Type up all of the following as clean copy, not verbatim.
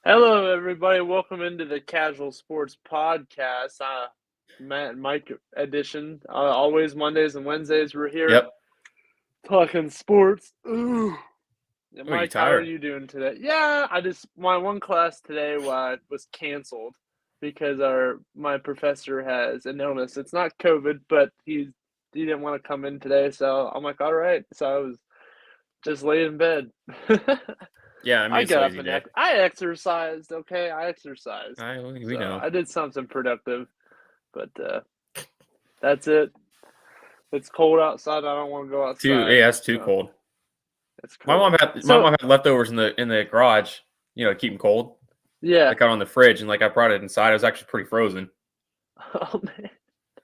Hello, everybody. Welcome into the Casual Sports Podcast, Matt and Mike edition. Always Mondays and Wednesdays, we're here Yep. talking sports. Ooh. Yeah, Oh, you Mike, how are tired? you doing today? Yeah, my one class today was canceled because my professor has an illness. It's not COVID, but he didn't want to come in today, so I'm like, all right. So I was just laid in bed. Yeah, I mean I it's a got up lazy and day. I exercised. Okay, I exercised, We so know. I did something productive. But that's it. It's cold outside. I don't want to go outside. That's too So cold. it's My mom cold. had my So mom had leftovers in the garage, to keep them cold. yeah. Like out on the fridge, and like I brought it inside. It was actually pretty frozen. Oh man.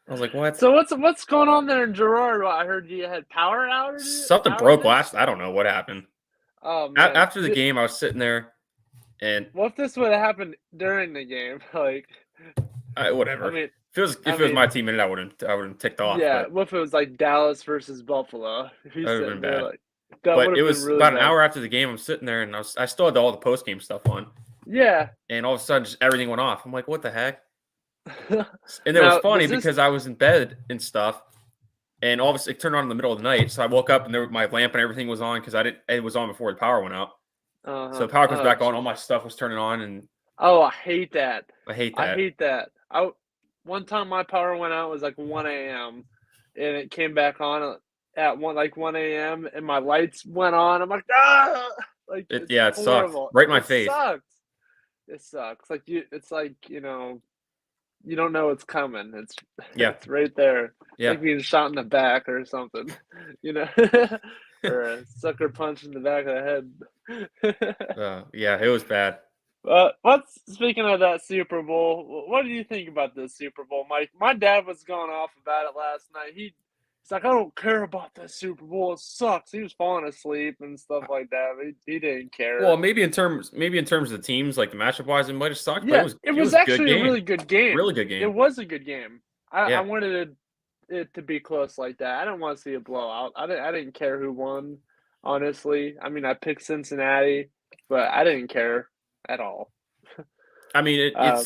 I was like, what? So what's going on there in Girard? I heard you had power outages. Something broke Outages. last. I don't know what happened. Oh man. After the game, I was sitting there, and What if this would have happened during the game? Like, I whatever. mean, If it was my team in it, I wouldn't ticked off, yeah. but What if it was like Dallas versus Buffalo? If that he's would have been sitting there bad. like that would But it have been was really about an bad. hour after the game. I'm sitting there, and I still had all the post game stuff on, Yeah. and all of a sudden, just everything went off. I'm like, what the heck? And it was Now, funny does this? because I was in bed and stuff, and all of a sudden it turned on in the middle of the night. So I woke up and my lamp and everything was on because I didn't. It was on before the power went out. So the power comes Oh, back on. All gee. my stuff was turning on, and Oh, I hate that. I hate I that. hate that. One time my power went out, it was like 1 a.m. and it came back on at 1 a.m. and my lights went on. I'm like, ah, like it's It sucked horrible. right in my It face. sucks. It sucks. It's like you don't know it's coming. It's Yeah, it's right there. It's yeah, like being shot in the back or something, you know, or a sucker punch in the back of the head. yeah. It was bad. What's speaking of that Super Bowl? What do you think about this Super Bowl, Mike? My dad was going off about it last night. He's like, I don't care about that Super Bowl. It sucks. He was falling asleep and stuff like that. He didn't care. Well, maybe in terms of the teams, like the matchup wise, it might have sucked, but Yeah, it it was was a good actually a game, really good game. really good It game. was a good game. I Yeah, wanted it to be close like that. I didn't want to see a blowout. I didn't care who won, honestly. I mean, I picked Cincinnati, but I didn't care at all. I mean Uh,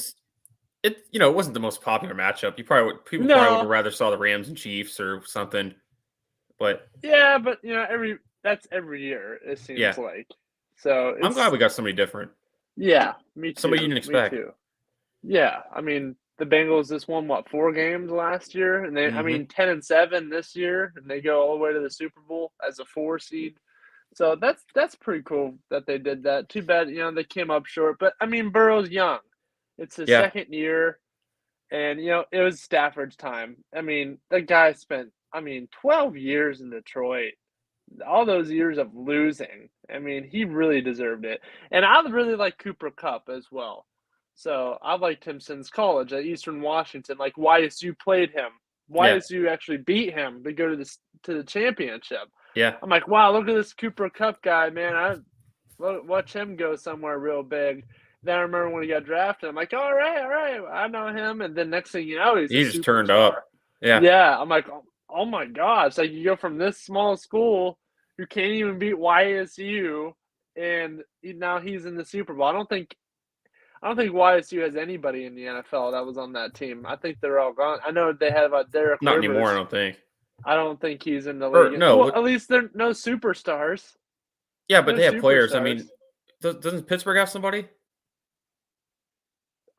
it wasn't the most popular matchup. People probably would no, have rather saw the Rams and Chiefs or something, but yeah, but that's every year, it yeah. seems like. So I'm glad it's we got somebody different. yeah, me Somebody you too. didn't Me expect. too. Yeah, I mean the Bengals just won what 4 games last year, and I Mhm. mean 10-7 this year, and they go all the way to the Super Bowl as a 4 seed. So that's pretty cool that they did that. Too bad, they came up short. But I mean Burrow's young. It's his Yeah. second year, and it was Stafford's time. I mean, the guy spent 12 years in Detroit, all those years of losing. I mean, he really deserved it. And I really like Cooper Cup as well. So I've liked him since college at Eastern Washington. Like YSU played him. Yeah. YSU actually beat him to go to the championship. Yeah. I'm like, wow, look at this Cooper Cup guy, man. I watch him go somewhere real big. Then I remember when he got drafted. I'm like, all right, I know him. And then next thing you know, he's a He just turned superstar. up. Yeah. Yeah, I'm like, oh my gosh! Like you go from this small school who can't even beat YSU, and now he's in the Super Bowl. I don't think YSU has anybody in the NFL that was on that team. I think they're all gone. I know they have Derek Not anymore, I Rivers. don't think. I don't think he's in the Or league. no, Well, at least they're no superstars. yeah, but No they have players. I superstars. mean, doesn't Pittsburgh have somebody?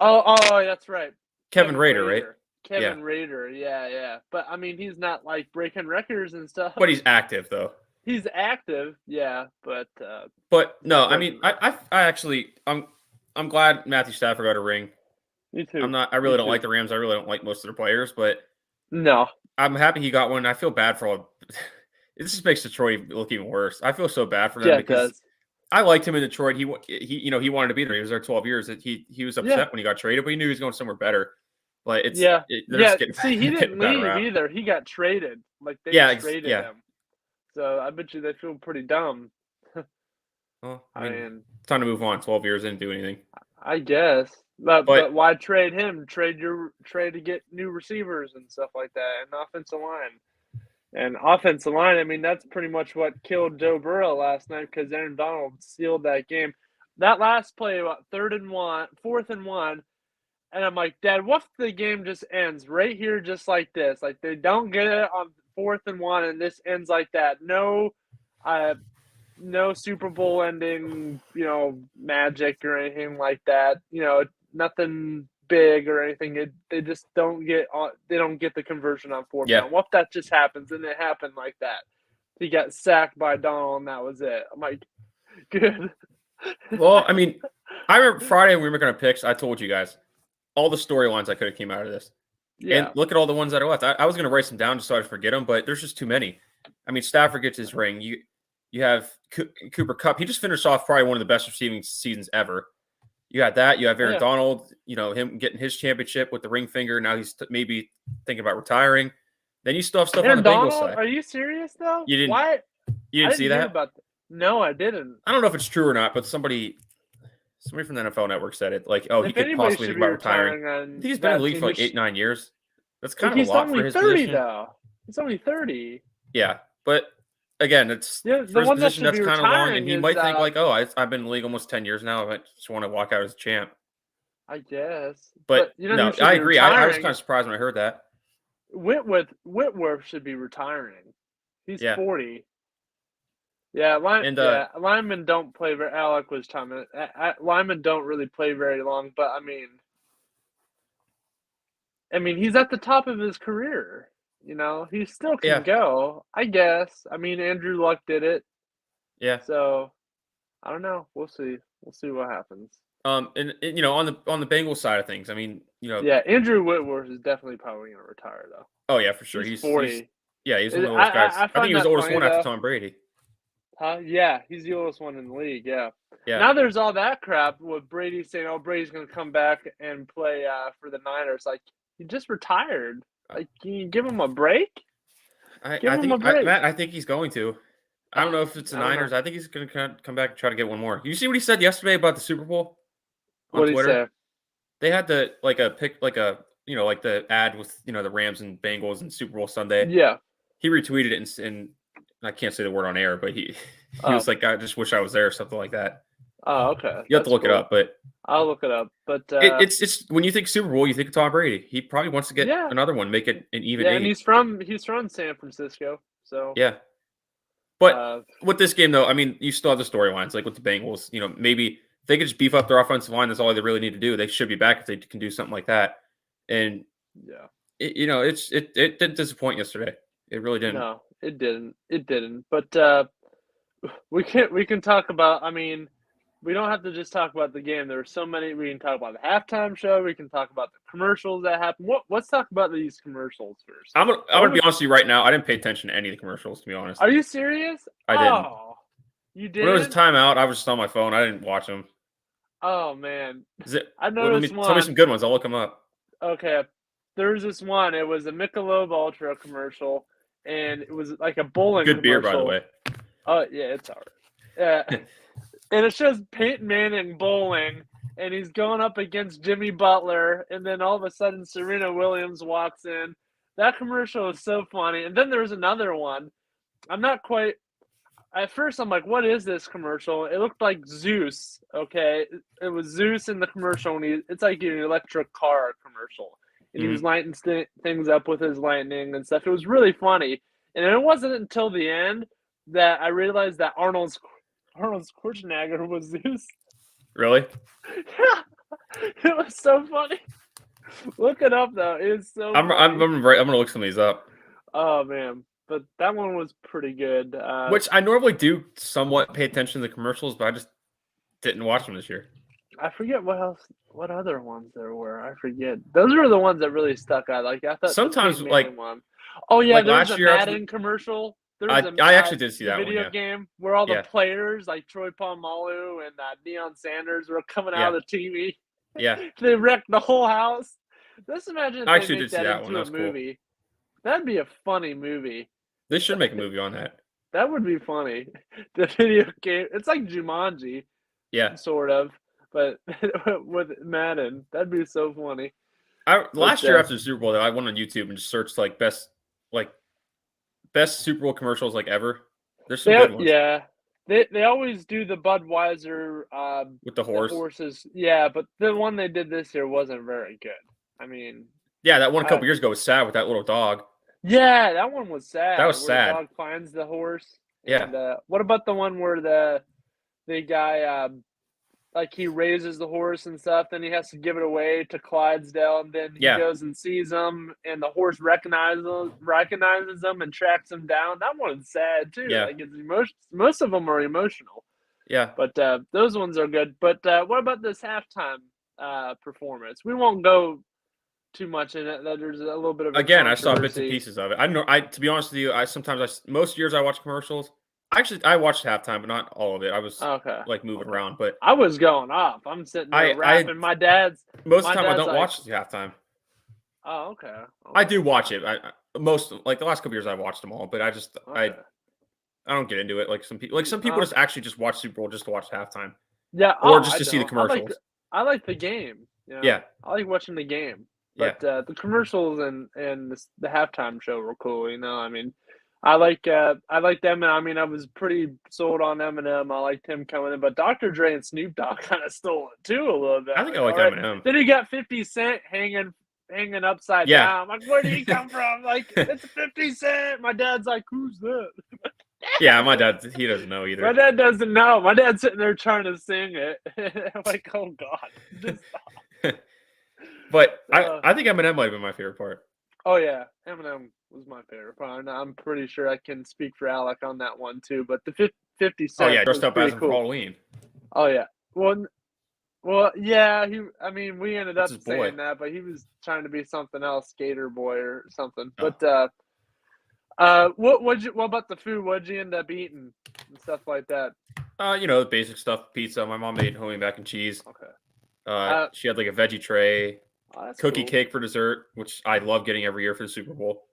Oh, that's right. Kevin Rader, right? Yeah. Kevin Rader, yeah. But I mean, he's not like breaking records and stuff. But he's active though. He's active, yeah, but But no, that I mean, doesn't. I actually I'm glad Matthew Stafford got a ring. Me I'm too. not I Me really don't too. like the Rams. I really don't like most of their players, but No. I'm happy he got one. I feel bad for all this just makes Detroit look even worse. I feel so bad for them Yeah, it because does. I liked him in Detroit. He wanted to be there. He was there 12 years. He was Yeah. upset when he got traded, but he knew he was going somewhere better. But Yeah. they're just getting See, he they're getting a didn't bad leave rap. either. He got traded. Like they Yeah, traded yeah. him. So I bet you they feel pretty dumb. Well, I I mean, mean, it's time to move on. 12 years didn't do anything. I guess. But But why trade him? Trade to get new receivers and stuff like that and offensive line. And offensive line, I mean, that's pretty much what killed Joe Burrow last night because Aaron Donald sealed that game. that last play, what, 4th and 1, and I'm like, Dad, what if the game just ends right here just like this? Like, they don't get it on 4th and 1, and this ends like that. No Super Bowl ending, magic or anything like that. Nothing big or anything. They just don't get the conversion on 4th Yeah. down. What if that just happens? And it happened like that. He got sacked by Donald, and that was it. I'm like, good. Well, I mean, I remember Friday when we were making our picks, I told you guys all the storylines I could have came out of this. Yeah. And look at all the ones that are left. I was going to write some down just so I'd forget them, but there's just too many. I mean, Stafford gets his ring. You have Cooper Kupp. He just finished off probably one of the best receiving seasons ever. You got that. You have Aaron Donald, him getting his championship with the ring finger. Now he's maybe thinking about retiring. Then you still have stuff Aaron on the Bengals Donald? side. Are you serious, though? You didn't, Why? You didn't see that? No, I didn't. I don't know if it's true or not, but somebody from the NFL Network said it. Like, he could possibly think about retiring. I think he's been in the league for like 8-9 years. That's kind of a lot for his position. He's only 30, though. He's only 30. Yeah, but again, it's for his position that's kind of long, and he might think like, I've been in the league almost 10 years now. I just want to walk out as a champ. I guess. But no, I agree. I was kind of surprised when I heard that. Whitworth should be retiring. He's 40. Yeah, linemen don't play very. Alec was telling me linemen don't really play very long. But I mean, he's at the top of his career. He still can go. I guess. I mean, Andrew Luck did it. Yeah. So I don't know. We'll see. We'll see what happens. And on the Bengals side of things, I mean, Yeah, Andrew Whitworth is definitely probably going to retire though. Oh yeah, for sure. He's 40. He's one of the oldest guys. I think he was the oldest one after Tom Brady. Yeah, he's the oldest one in the league. Yeah. Yeah. Now there's all that crap with Brady saying, Brady's going to come back and play for the Niners. Like, he just retired. Like, can you give him a break? I think he's going to. I don't know if it's the Niners. I think he's going to come back and try to get one more. You see what he said yesterday about the Super Bowl on Twitter? What did he say? They had the ad with the Rams and Bengals and Super Bowl Sunday. Yeah. He retweeted it and I can't say the word on air, but he was like, I just wish I was there or something like that. Oh, okay. You have to look it up, but I'll look it up. But it's when you think Super Bowl, you think of Tom Brady. He probably wants to get another one, make it an even. Yeah, and he's from San Francisco, so yeah. But with this game, though, I mean, you still have the storylines, like with the Bengals. Maybe if they could just beef up their offensive line. That's all they really need to do. They should be back if they can do something like that. And it didn't disappoint yesterday. It really didn't. No, it didn't. It didn't. But we can talk about. I mean, we don't have to just talk about the game. There were so many. We can talk about the halftime show. We can talk about the commercials that happened. Let's talk about these commercials first. I'm gonna be honest with you right now. I didn't pay attention to any of the commercials, to be honest. Are you serious? I didn't. Oh, you did. When it was a timeout, I was just on my phone. I didn't watch them. Oh man, I noticed one. Tell me some good ones. I'll look them up. Okay, there was this one. It was a Michelob Ultra commercial, and it was like a bowling. Good beer, by the way. Oh yeah, it's alright. Yeah. And it shows Peyton Manning bowling, and he's going up against Jimmy Butler, and then all of a sudden Serena Williams walks in. That commercial is so funny. And then there's another one. At first I'm like, what is this commercial? It looked like Zeus, okay? It was Zeus in the commercial, and it's like an electric car commercial. And he was lighting things up with his lightning and stuff. It was really funny. And it wasn't until the end that I realized that Arnold Schwarzenegger was Zeus. Really? Yeah. It was so funny. Look it up though. It's so I'm gonna look some of these up. Oh man. But that one was pretty good. Which I normally do somewhat pay attention to the commercials, but I just didn't watch them this year. I forget what other ones there were. I forget. Those were the ones that really stuck out. Like I thought sometimes like one. Oh yeah, like there was a Madden commercial. I actually did see that video game where all the players like Troy Polamalu and Deion Sanders were coming out of the TV. Yeah, they wrecked the whole house. Just imagine if they make that into a movie. Cool. That'd be a funny movie. They should make a movie on that. That would be funny. The video game, it's like Jumanji. Yeah, sort of, but with Madden, that'd be so funny. Last year after the Super Bowl, I went on YouTube and just searched best Super Bowl commercials ever. There's some good ones. Yeah, They always do the Budweiser with the the horse. horses. Yeah, but the one they did this year wasn't very good. I mean, Yeah, that one a uh, couple years ago was sad with that little dog. yeah, that one was That sad was where the sad. dog finds the horse. Yeah, And what about the one where the guy like he raises the horse and stuff, then he has to give it away to Clydesdale, and then he yeah, goes and sees him, and the horse recognizes him and tracks him down. That one's sad too. yeah, Like it's emotion. Most of them are emotional, yeah. but those ones are good. But what about this halftime performance? We won't go too much in it. There's a little bit of a Again, I saw bits and controversy. pieces of it. I know. I to be honest with you, most years I watch commercials. Actually, I watched halftime, but not all of it. I was Okay, like moving okay. around, but I was going off. I'm sitting there I rapping. My dad's most of the time I don't like, watch the halftime. oh, okay, I okay, do watch it. Most like the last couple years I watched them all, but okay. I don't get into it like some people just actually just watch Super Bowl just to watch halftime Yeah, or oh, just I to see the don't. commercials. I like the game. You know? Yeah, I like watching the game. yeah, But the commercials and the halftime show were cool. You know, I mean, I like them, and I mean, I was pretty sold on Eminem. I liked him coming in, but Dr. Dre and Snoop Dogg kind of stole it too a little bit. I think I Like, like all right, Eminem. then you got 50 Cent hanging upside Yeah, down. Like, where did he come from? Like, it's 50 Cent. My dad's like, who's that? yeah. My dad, he doesn't know My either. dad doesn't know. My dad's sitting there trying to sing it. I'm like, oh God. Just, But uh, I think Eminem might have been my favorite part. oh yeah, Eminem was my favorite part. And I'm pretty sure I can speak for Alec on that one too. But the 50 Oh Cent yeah, dressed was up as pretty him for cool. Halloween. Oh yeah. Well, yeah. I mean, we ended That's up his boy. saying that, but he was trying to be something else, Skater Boy or something. Oh. But what about the food? What'd you end up eating and stuff like that? The basic stuff: pizza. My mom made homemade mac and cheese. Okay. She had like a veggie tray, Oh, that's cookie cool. cake for dessert, which I love getting every year for the Super Bowl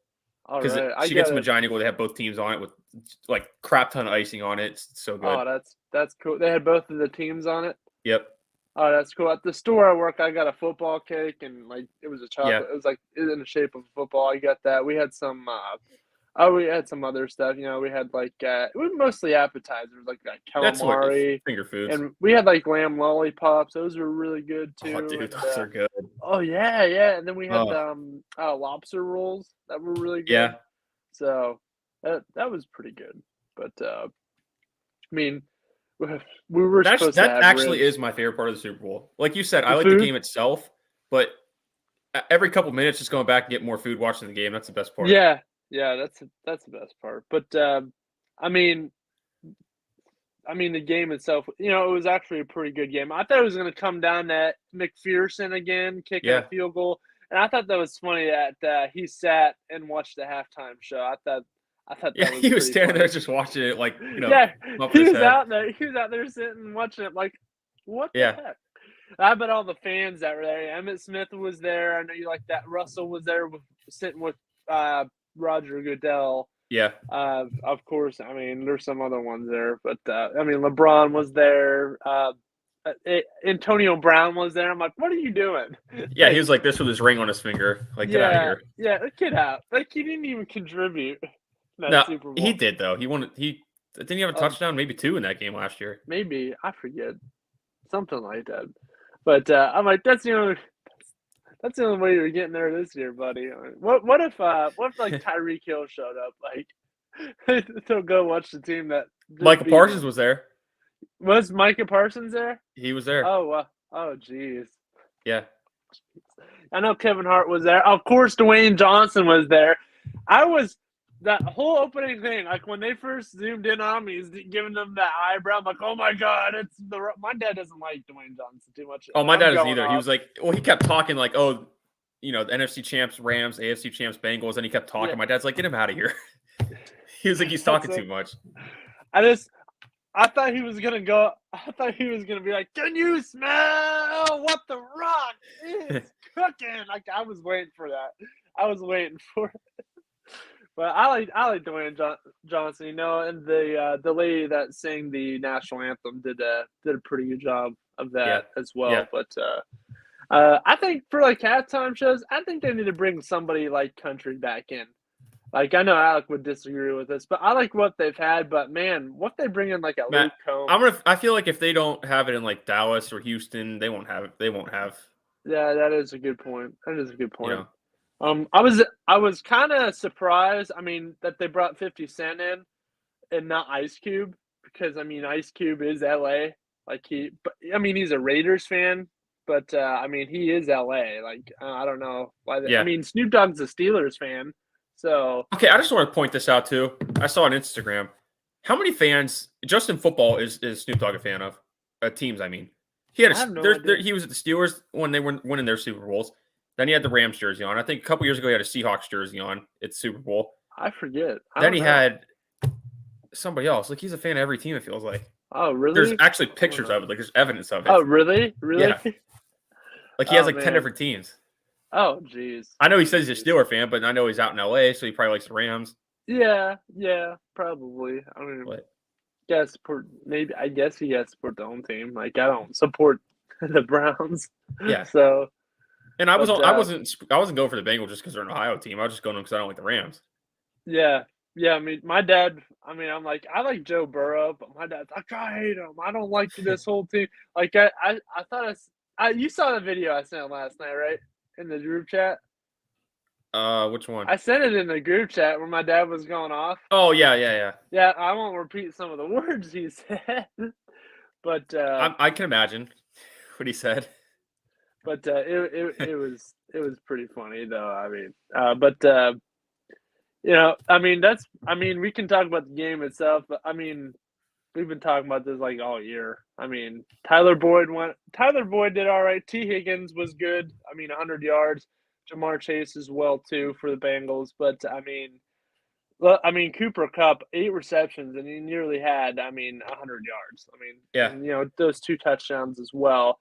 All because right, I she get gets them a it. giant eagle. They have both teams on it with like crap ton of icing on it. It's so good. Oh, that's cool. They had both of the teams on it. Yep. Oh, that's cool. At the store I work, I got a football cake, and like it was a Yeah. chocolate. It was like in the shape of a football. I got that. We had some. We had some other stuff. You know, we had like it was mostly appetizers, like That's what calamari, finger foods. and we had like lamb lollipops. Those were really good too. Oh, dude, And, those are good. oh yeah, yeah. And then we had Oh, lobster rolls that were really good. yeah. So that was pretty good. But I mean, we were supposed to That have actually ribs. is my favorite part of the Super Bowl. Like you said, I The like the food? game itself, but every couple minutes, just going back and get more food watching the game. That's the best part. Yeah, yeah, that's the best part. But I mean, the game itself, it was actually a pretty good game. I thought it was going to come down to McPherson again kicking a Yeah. field goal, and I thought that was funny that he sat and watched the halftime show. I thought Yeah, that was he was pretty standing funny. there just watching it, like Yeah, up he his was head. out there. He was out there sitting and watching it. Like, what the Yeah, heck? I bet all the fans that were there. Emmett Smith was there. I know you like that. Russell was there sitting with Roger Goodell. yeah, Of course. I mean, there's some other ones there, but I mean, LeBron was there. Antonio Brown was there. I'm like, what are you doing? yeah. He was like this with his ring on his finger. Like, get out of here. Yeah, get out. Like, he didn't even contribute in that No, Super Bowl. he did though. He won. He didn't he have a touchdown, maybe 2 in that game last year. Maybe I forget something like that. But I'm like, that's the only way you're getting there this year, buddy. I mean, what if like Tyreek Hill showed up? Like, to go watch the team that just Michael beat Parsons him. was there. Was Micah Parsons there? He was there. Oh, geez. Yeah, I know Kevin Hart was there. Of course, Dwayne Johnson was there. That whole opening thing, like when they first zoomed in on me, is giving them that eyebrow. I'm like, oh my God, my dad doesn't like Dwayne Johnson too much. Oh, my dad doesn't either. Off. He was like, well, he kept talking like, oh, the NFC champs Rams, AFC champs Bengals, and he kept talking. Yeah. My dad's like, get him out of here. He was like, he's talking too much. I thought he was gonna go. I thought he was gonna be like, "Can you smell what the Rock is cooking?" Like I was waiting for that. I was waiting for it. But I like Dwayne Johnson, and the lady that sang the national anthem did a pretty good job of that as well. Yeah. But I think for like halftime shows, I think they need to bring somebody like country back in. Like, I know Alec would disagree with this, but I like what they've had. But man, what they bring in like a Matt, Luke Combs. I feel like if they don't have it in like Dallas or Houston, they won't have it. They won't have. Yeah, that is a good point. That is a good You point. know. I was kind of surprised. I mean, that they brought 50 Cent in and not Ice Cube because I mean Ice Cube is LA. Like but I mean he's a Raiders fan, but I mean he is LA. Like I don't know why. I Yeah. mean Snoop Dogg's a Steelers fan, so Okay, I just want to point this out too. I saw on Instagram how many fans just in football is Snoop Dogg a fan of? Teams, I mean. He had I have no idea. he was at the Steelers when they were winning their Super Bowls. Then he had the Rams jersey on. I think a couple years ago he had a Seahawks jersey on at Super Bowl. I forget. I Then don't he know. had somebody else. Like he's a fan of every team. It feels like Oh really? there's actually I don't pictures know. of it. Like there's evidence of it. Oh really? Really? Yeah. Like he has Oh like 10 man. different teams. Oh jeez. I know he says he's a Steeler fan, but I know he's out in LA, so he probably likes the Rams. Yeah, yeah, probably. I mean, But guess support maybe. I guess he has to support the home team. Like I don't support the Browns, yeah. so. And I But wasn't going for the Bengals just because they're an Ohio team. I was just going because I don't like the Rams. yeah, yeah. I mean, my dad. I mean, I'm like, I like Joe Burrow, but my dad's like, I hate him. I don't like this whole team. Like, I thought you saw the video I sent last night, right? In the group chat. Which one? I sent it in the group chat where my dad was going off. Oh yeah. Yeah, I won't repeat some of the words he said, but I can imagine what he said. it was pretty funny though. I mean, I mean we can talk about the game itself, but I mean we've been talking about this like all year. I mean Tyler Boyd did all right. T Higgins was good. I mean 100 yards. Jamar Chase as well too for the Bengals, but I mean Cooper Kupp 8 receptions and he nearly had 100 yards. I mean Yeah. and those 2 touchdowns as well.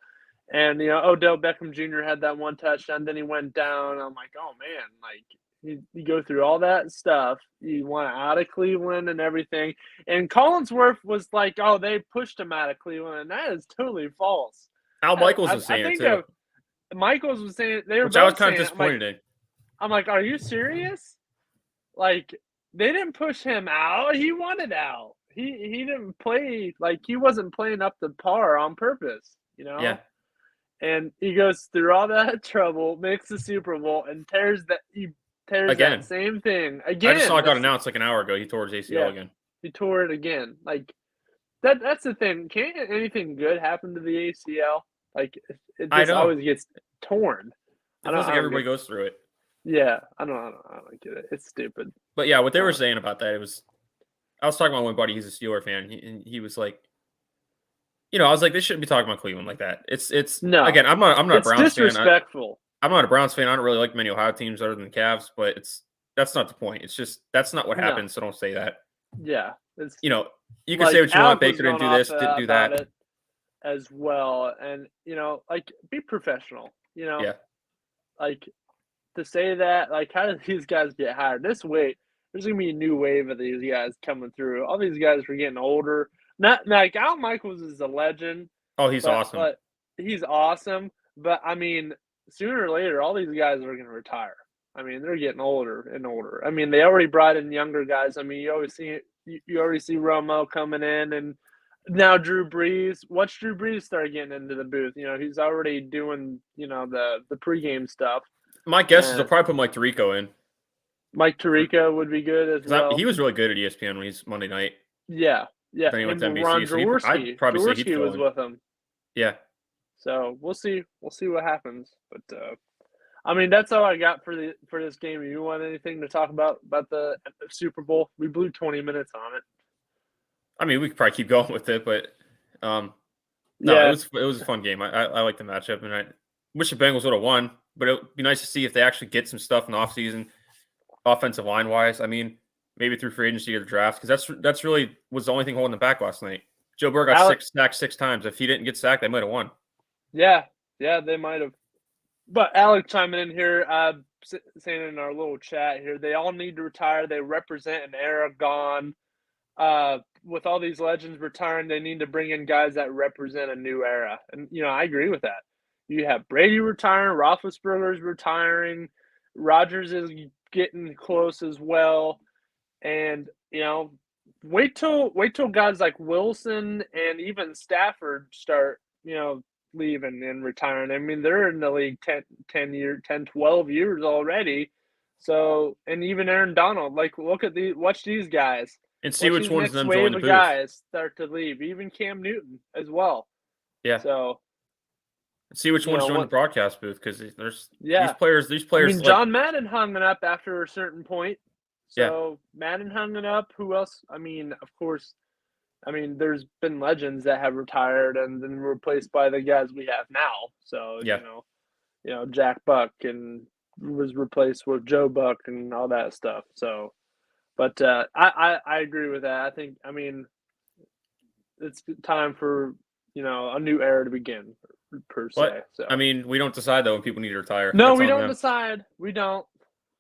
And Odell Beckham Jr. had that 1 touchdown. Then he went down. I'm like, oh man, like you go through all that stuff. You want out of Cleveland and everything. And Collinsworth was like, oh, they pushed him out of Cleveland, and that is totally false. Al Michaels was I saying it think too, Michaels was saying they were which I was both kind of saying. disappointed in. I'm like, are you serious? Like they didn't push him out. He wanted out. He didn't play like he wasn't playing up to par on purpose. Yeah. And he goes through all that trouble, makes the Super Bowl, and tears that same thing again. I just saw it got announced like an hour ago. He tore his ACL again. He tore it again. Like that's the thing. Can't anything good happen to the ACL? Like it just always gets torn. It feels like everybody goes through it. Yeah, I don't get it. It's stupid. But yeah, what they were saying about that, I was talking about one buddy. He's a Steeler fan. He was like, I was like, they shouldn't be talking about Cleveland like that. It's no. Again, I'm not a Browns disrespectful. fan. I'm not a Browns fan. I don't really like many Ohio teams other than the Cavs, but that's not the point. It's just that's not what happened. So don't say that. Yeah, you can say what you want. Baker didn't do this, didn't do that, as well, and be professional. Yeah. Like to say that, like, how did these guys get hired? There's gonna be a new wave of these guys coming through. All these guys are getting older. Not like Al Michaels is a legend. Oh, he's awesome. But he's awesome. But I mean, sooner or later, all these guys are gonna retire. I mean, they're getting older and older. I mean, they already brought in younger guys. I mean, you always see Romo coming in, and now Drew Brees. Watch Drew Brees start getting into the booth. He's already doing the pregame stuff. My guess is they'll probably put Mike Tirico in. Mike Tirico would be good as well. He was really good at ESPN when he's Monday night. Yeah. Then he went to NBC. So I'd probably say he was with him. Yeah. So we'll see. We'll see what happens. But I mean, that's all I got for this game. You want anything to talk about the Super Bowl? We blew 20 minutes on it. I mean, we could probably keep going with it, but no, yeah. it was a fun game. I like the matchup, and I wish the Bengals would have won. But it would be nice to see if they actually get some stuff in the offseason, offensive line wise. I mean, maybe through free agency or the draft, because that's really was the only thing holding them back last night. Joe Burrow got sacked 6 times. If he didn't get sacked, they might have won. Yeah, they might have. But Alec chiming in here, saying in our little chat here, they all need to retire. They represent an era gone. With all these legends retiring, they need to bring in guys that represent a new era. And, I agree with that. You have Brady retiring, Roethlisberger's retiring, Rodgers is getting close as well. And, wait till guys like Wilson and even Stafford start, leaving and retiring. I mean, they're in the league 12 years already. So, and even Aaron Donald, like, watch these guys. And see Watch which these ones of next them join wave the of booth. guys start to leave. Even Cam Newton as well. Yeah. So, See which ones join the broadcast booth, because there's these players. I mean, John Madden hung it up after a certain point. So Madden hung it up. Who else? I mean, of course, there's been legends that have retired and then replaced by the guys we have now. So, Jack Buck and was replaced with Joe Buck and all that stuff. So, but I agree with that. I mean, it's time for, a new era to begin, per se. So. I mean, we don't decide, though, when people need to retire. No, we don't decide. We don't.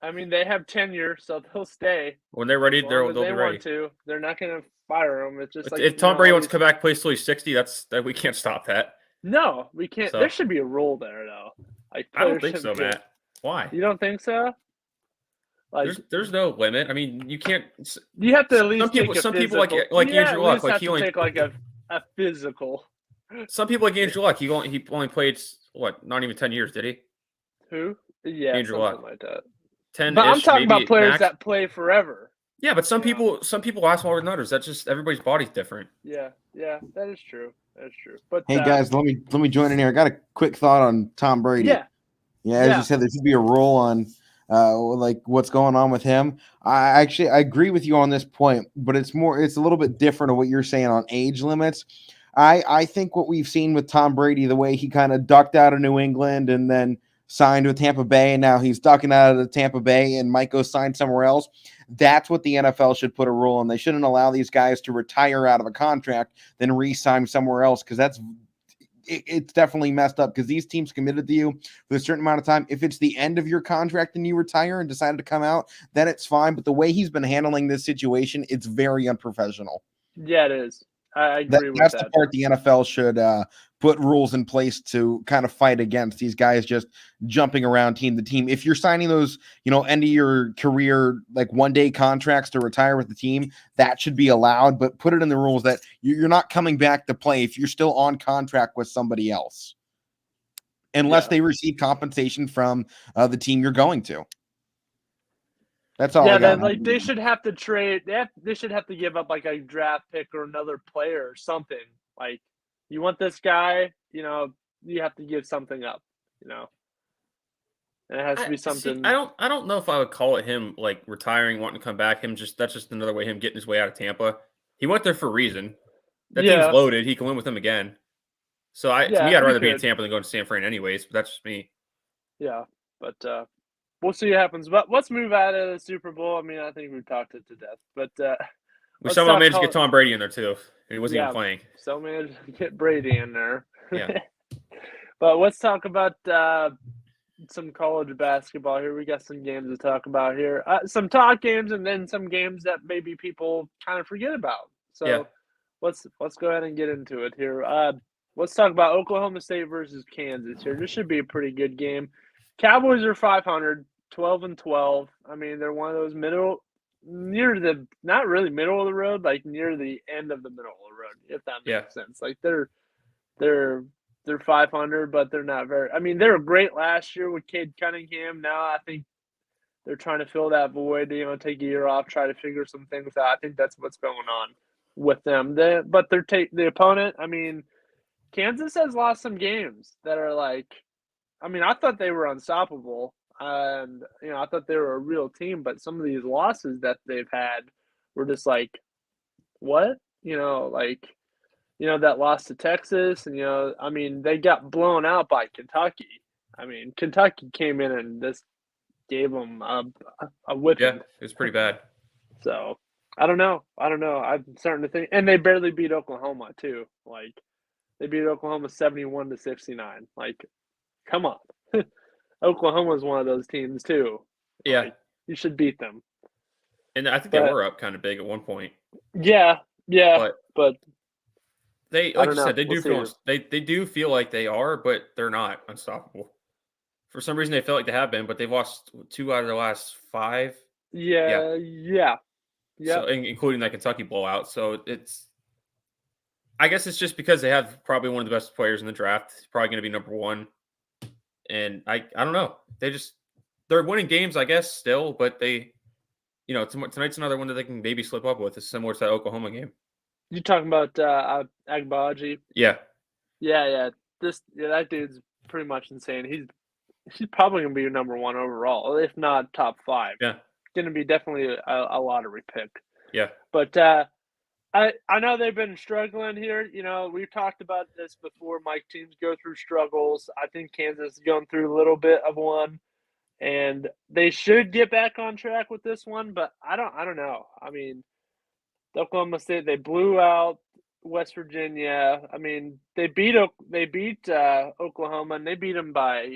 I mean, they have tenure, so they'll stay. When they're ready, they'll be ready. They're not going to fire them. It's just like if Tom Brady wants to come back, play till he's 60, that we can't stop that. No, we can't. So, there should be a rule there, though. Like, I don't think so, Matt. Why? You don't think so? Like, there's no limit. I mean, you can't. You have to at least some people like Andrew Luck, like he only take like a physical. Some people like Andrew Luck, he only played not even 10 years, did he? Who? Yeah, Andrew Luck, like that. 10. But I'm talking about players that play forever. Yeah, but some people last longer than others. That's just everybody's body's different. Yeah, that is true. That's true. But hey guys, let me join in here. I got a quick thought on Tom Brady. As you said, there should be a rule on like what's going on with him. I agree with you on this point, but it's a little bit different of what you're saying on age limits. I think what we've seen with Tom Brady, the way he kind of ducked out of New England and then signed with Tampa Bay, and now he's ducking out of the Tampa Bay and might go sign somewhere else. That's what the NFL should put a rule on. They shouldn't allow these guys to retire out of a contract, then re-sign somewhere else, because it's definitely messed up, because these teams committed to you for a certain amount of time. If it's the end of your contract and you retire and decided to come out, then it's fine. But the way he's been handling this situation, it's very unprofessional. Yeah, it is. I agree with that. That's the part the NFL should put rules in place to kind of fight against these guys just jumping around team to team. If you're signing those, end of your career, like 1-day contracts to retire with the team, that should be allowed, but put it in the rules that you're not coming back to play if you're still on contract with somebody else, unless they receive compensation from the team you're going to. That's all. They should have to trade. They should have to give up like a draft pick or another player or something. Like, you want this guy, you have to give something up. And it has to be something. I don't know if I would call it him like retiring, wanting to come back. That's just another way him getting his way out of Tampa. He went there for a reason. That team's loaded. He can win with them again. So to me, I'd rather be in Tampa than going to San Fran anyways. But that's just me. Yeah, but. We'll see what happens. But let's move out of the Super Bowl. I mean, I think we've talked it to death. But we somehow managed to get Tom Brady in there too. He wasn't even playing. So managed to get Brady in there. Yeah. But let's talk about some college basketball here. We got some games to talk about here. Some talk games, and then some games that maybe people kind of forget about. So let's go ahead and get into it here. Let's talk about Oklahoma State versus Kansas here. This should be a pretty good game. Cowboys are 500, 12-12. I mean, they're one of those not really middle of the road, like near the end of the middle of the road, if that makes sense. Like they're 500, but they're not very. I mean, they were great last year with Cade Cunningham. Now I think they're trying to fill that void. Take a year off, try to figure some things out. I think that's what's going on with them. But the opponent. I mean, Kansas has lost some games that are like. I mean, I thought they were unstoppable, and I thought they were a real team. But some of these losses that they've had were just like, what? That loss to Texas, and I mean, they got blown out by Kentucky. I mean, Kentucky came in and just gave them a whipping. Yeah, it was pretty bad. So I don't know. I'm starting to think, and they barely beat Oklahoma too. Like they beat Oklahoma 71-69. Like. Come on. Oklahoma is one of those teams, too. Yeah. Like, you should beat them. And I think they were up kind of big at one point. Yeah. But they, like you said, they do feel like they are, but they're not unstoppable. For some reason, they felt like they have been, but they've lost 2 out of the last 5. Yeah. So, including that Kentucky blowout. So I guess it's just because they have probably one of the best players in the draft. He's probably going to be number 1. And I don't know. They're winning games, I guess, still, but tonight's another one that they can maybe slip up with. It's similar to that Oklahoma game. You talking about Agbaji? Yeah. Yeah. That dude's pretty much insane. He's probably gonna be your number 1 overall, if not top 5. Yeah. Gonna be definitely a lottery pick. Yeah. But I know they've been struggling here. We've talked about this before. Mike, teams go through struggles. I think Kansas is going through a little bit of one, and they should get back on track with this one. But I don't know. I mean, Oklahoma State, they blew out West Virginia. I mean, they beat Oklahoma, and they beat them by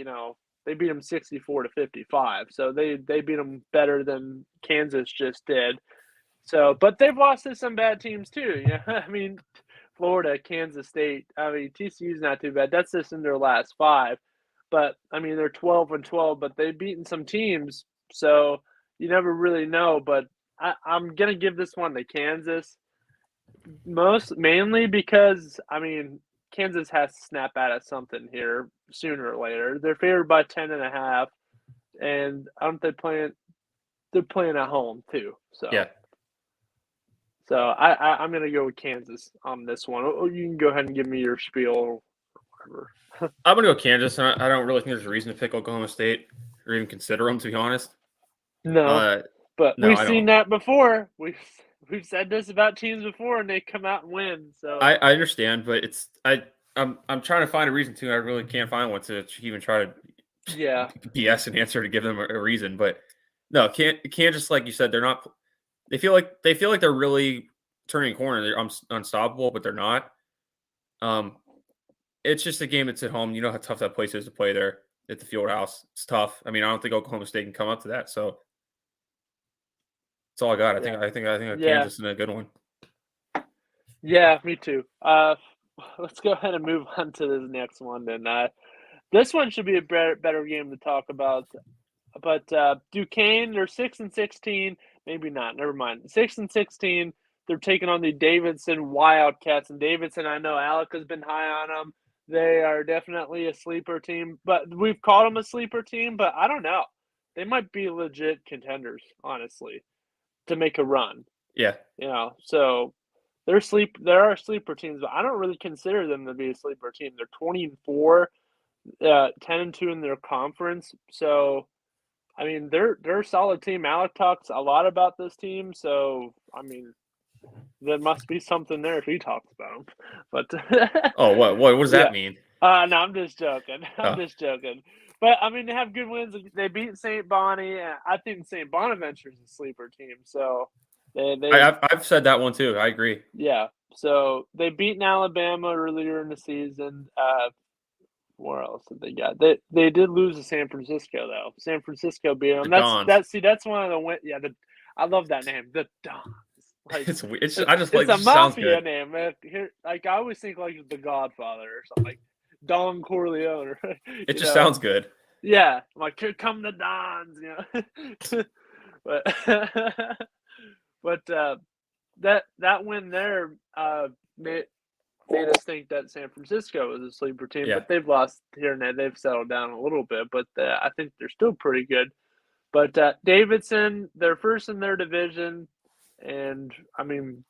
they beat them 64-55. So they beat them better than Kansas just did. So, but they've lost to some bad teams too. I mean, Florida, Kansas State. I mean, TCU's not too bad. That's just in their last 5. But I mean, they're 12-12, but they've beaten some teams. So you never really know. But I'm gonna give this one to Kansas, mainly because I mean, Kansas has to snap out of something here sooner or later. They're favored by 10.5, and aren't they playing? They're playing at home too. So yeah. So I'm gonna go with Kansas on this one. Or you can go ahead and give me your spiel or whatever. I'm gonna go Kansas, and I don't really think there's a reason to pick Oklahoma State or even consider them, to be honest. No, but we've seen that before. We've said this about teams before, and they come out and win. So I understand, but I'm trying to find a reason to. I really can't find one to even try to BS an answer to give them a reason. But no, Kansas, like you said, they're not. They feel like they're really turning a corner. They're unstoppable, but they're not. It's just a game that's at home. You know how tough that place is to play there at the field house. It's tough. I mean, I don't think Oklahoma State can come up to that. So that's all I got. I think Kansas is a good one. Yeah, me too. Let's go ahead and move on to this next one. Then this one should be a better game to talk about. But Duquesne, they're 6-16. Maybe not. Never mind. 6-16. They're taking on the Davidson Wildcats. And Davidson, I know Alec has been high on them. They are definitely a sleeper team. But we've called them a sleeper team. But I don't know. They might be legit contenders, honestly, to make a run. Yeah. So there are sleeper teams. But I don't really consider them to be a sleeper team. They're 20-4, 10-2 in their conference. So I mean, they're a solid team. Alec talks a lot about this team, so I mean, there must be something there if he talks about them. But what does that mean? No, I'm just joking. Just joking. But I mean, they have good wins. They beat St. Bonnie. I think St. Bonaventure is a sleeper team. So I've said that one too. I agree. Yeah. So they beaten Alabama earlier in the season. Where else did they got? They did lose to San Francisco though. San Francisco beat them. That's one of the win. Yeah, I love that name, the Dons. Like, it's a sounds mafia good. name. Here, like I always think like the Godfather or something, like Don Corleone. It just sounds good. Yeah, like here come the Dons, but that win there made us think that San Francisco was a sleeper team, but they've lost here and there. They've settled down a little bit, but I think they're still pretty good. But Davidson, they're first in their division, and I mean,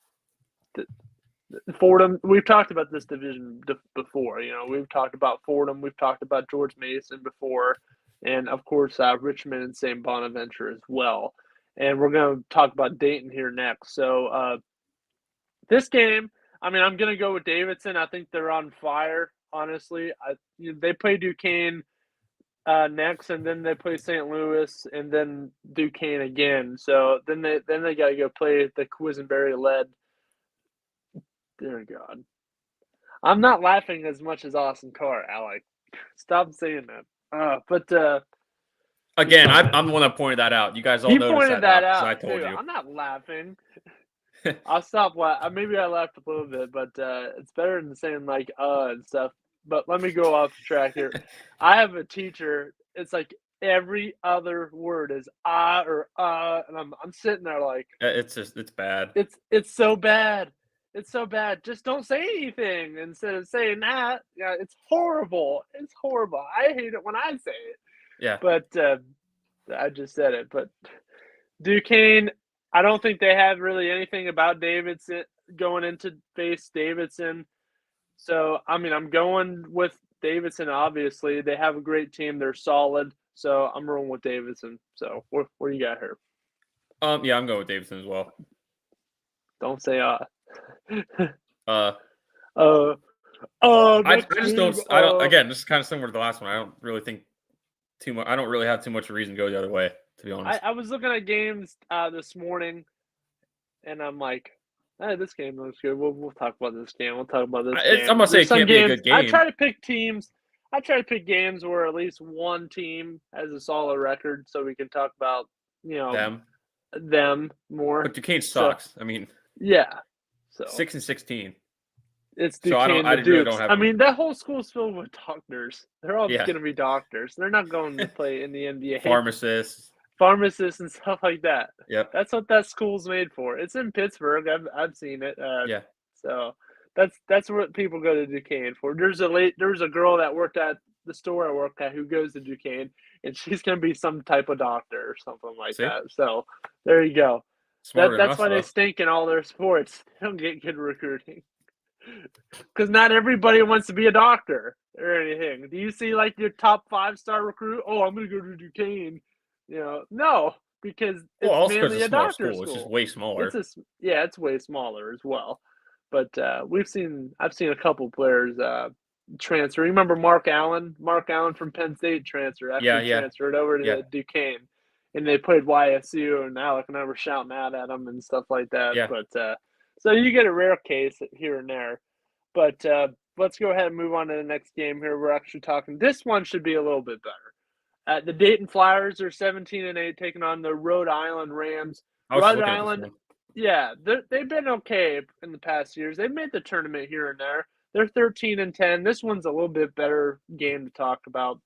Fordham. We've talked about this division before. We've talked about Fordham. We've talked about George Mason before, and of course Richmond and St. Bonaventure as well. And we're going to talk about Dayton here next. So this game. I mean, I'm going to go with Davidson. I think they're on fire, honestly. They play Duquesne next, and then they play St. Louis, and then Duquesne again. So then they got to go play the Quisenberry-led. Dear God. I'm not laughing as much as Austin Carr, Alec. Stop saying that. But again, I'm the one that pointed that out. You guys all noticed that out. I told you. I'm not laughing. I'll stop laughing. Maybe I laughed a little bit, but it's better than saying like and stuff. But let me go off track here. I have a teacher it's like every other word is or and I'm sitting there like it's bad. It's so bad. It's so bad. Just don't say anything instead of saying that. Yeah, it's horrible. It's horrible. I hate it when I say it. Yeah. But I just said it. But Duquesne, I don't think they have really anything about Davidson going into face Davidson. So, I mean, I'm going with Davidson, obviously. They have a great team. They're solid. So, I'm rolling with Davidson. So, what do you got here? Yeah, I'm going with Davidson as well. Don't say I just don't. I don't. Again, this is kind of similar to the last one. I don't really think too much. I don't really have too much reason to go the other way, to be honest. I was looking at games this morning, and I'm like, hey, this game looks good. We'll talk about this game. We'll talk about this game. I'm not saying it can't be a good game. I try to pick teams. I try to pick games where at least one team has a solid record, so we can talk about them more. But Duquesne sucks. So, I mean, yeah. So 6-16. It's Duquesne. I really don't have. I mean, that whole school's filled with doctors. They're all going to be doctors. They're not going to play in the NBA. Pharmacists and stuff like that. Yep. That's what that school's made for. It's in Pittsburgh. I've seen it. Yeah. So that's what people go to Duquesne for. There was a girl that worked at the store I worked at who goes to Duquesne, and she's going to be some type of doctor or something like that. So there you go. That's why they stink in all their sports. They don't get good recruiting. Because not everybody wants to be a doctor or anything. Do you see like your top 5-star recruit? Oh, I'm going to go to Duquesne. No, because it's mainly a doctor school. It's just way smaller. It's way smaller as well. But I've seen a couple players transfer. Remember Mark Allen? Mark Allen from Penn State transferred over to Duquesne, and they played YSU. And Alec and I were shouting out at them and stuff like that. Yeah. But so you get a rare case here and there. But let's go ahead and move on to the next game here. We're actually talking. This one should be a little bit better. The Dayton Flyers are 17-8, taking on the Rhode Island Rams. Rhode Island, they've been okay in the past years. They've made the tournament here and there. They're 13-10. This one's a little bit better game to talk about.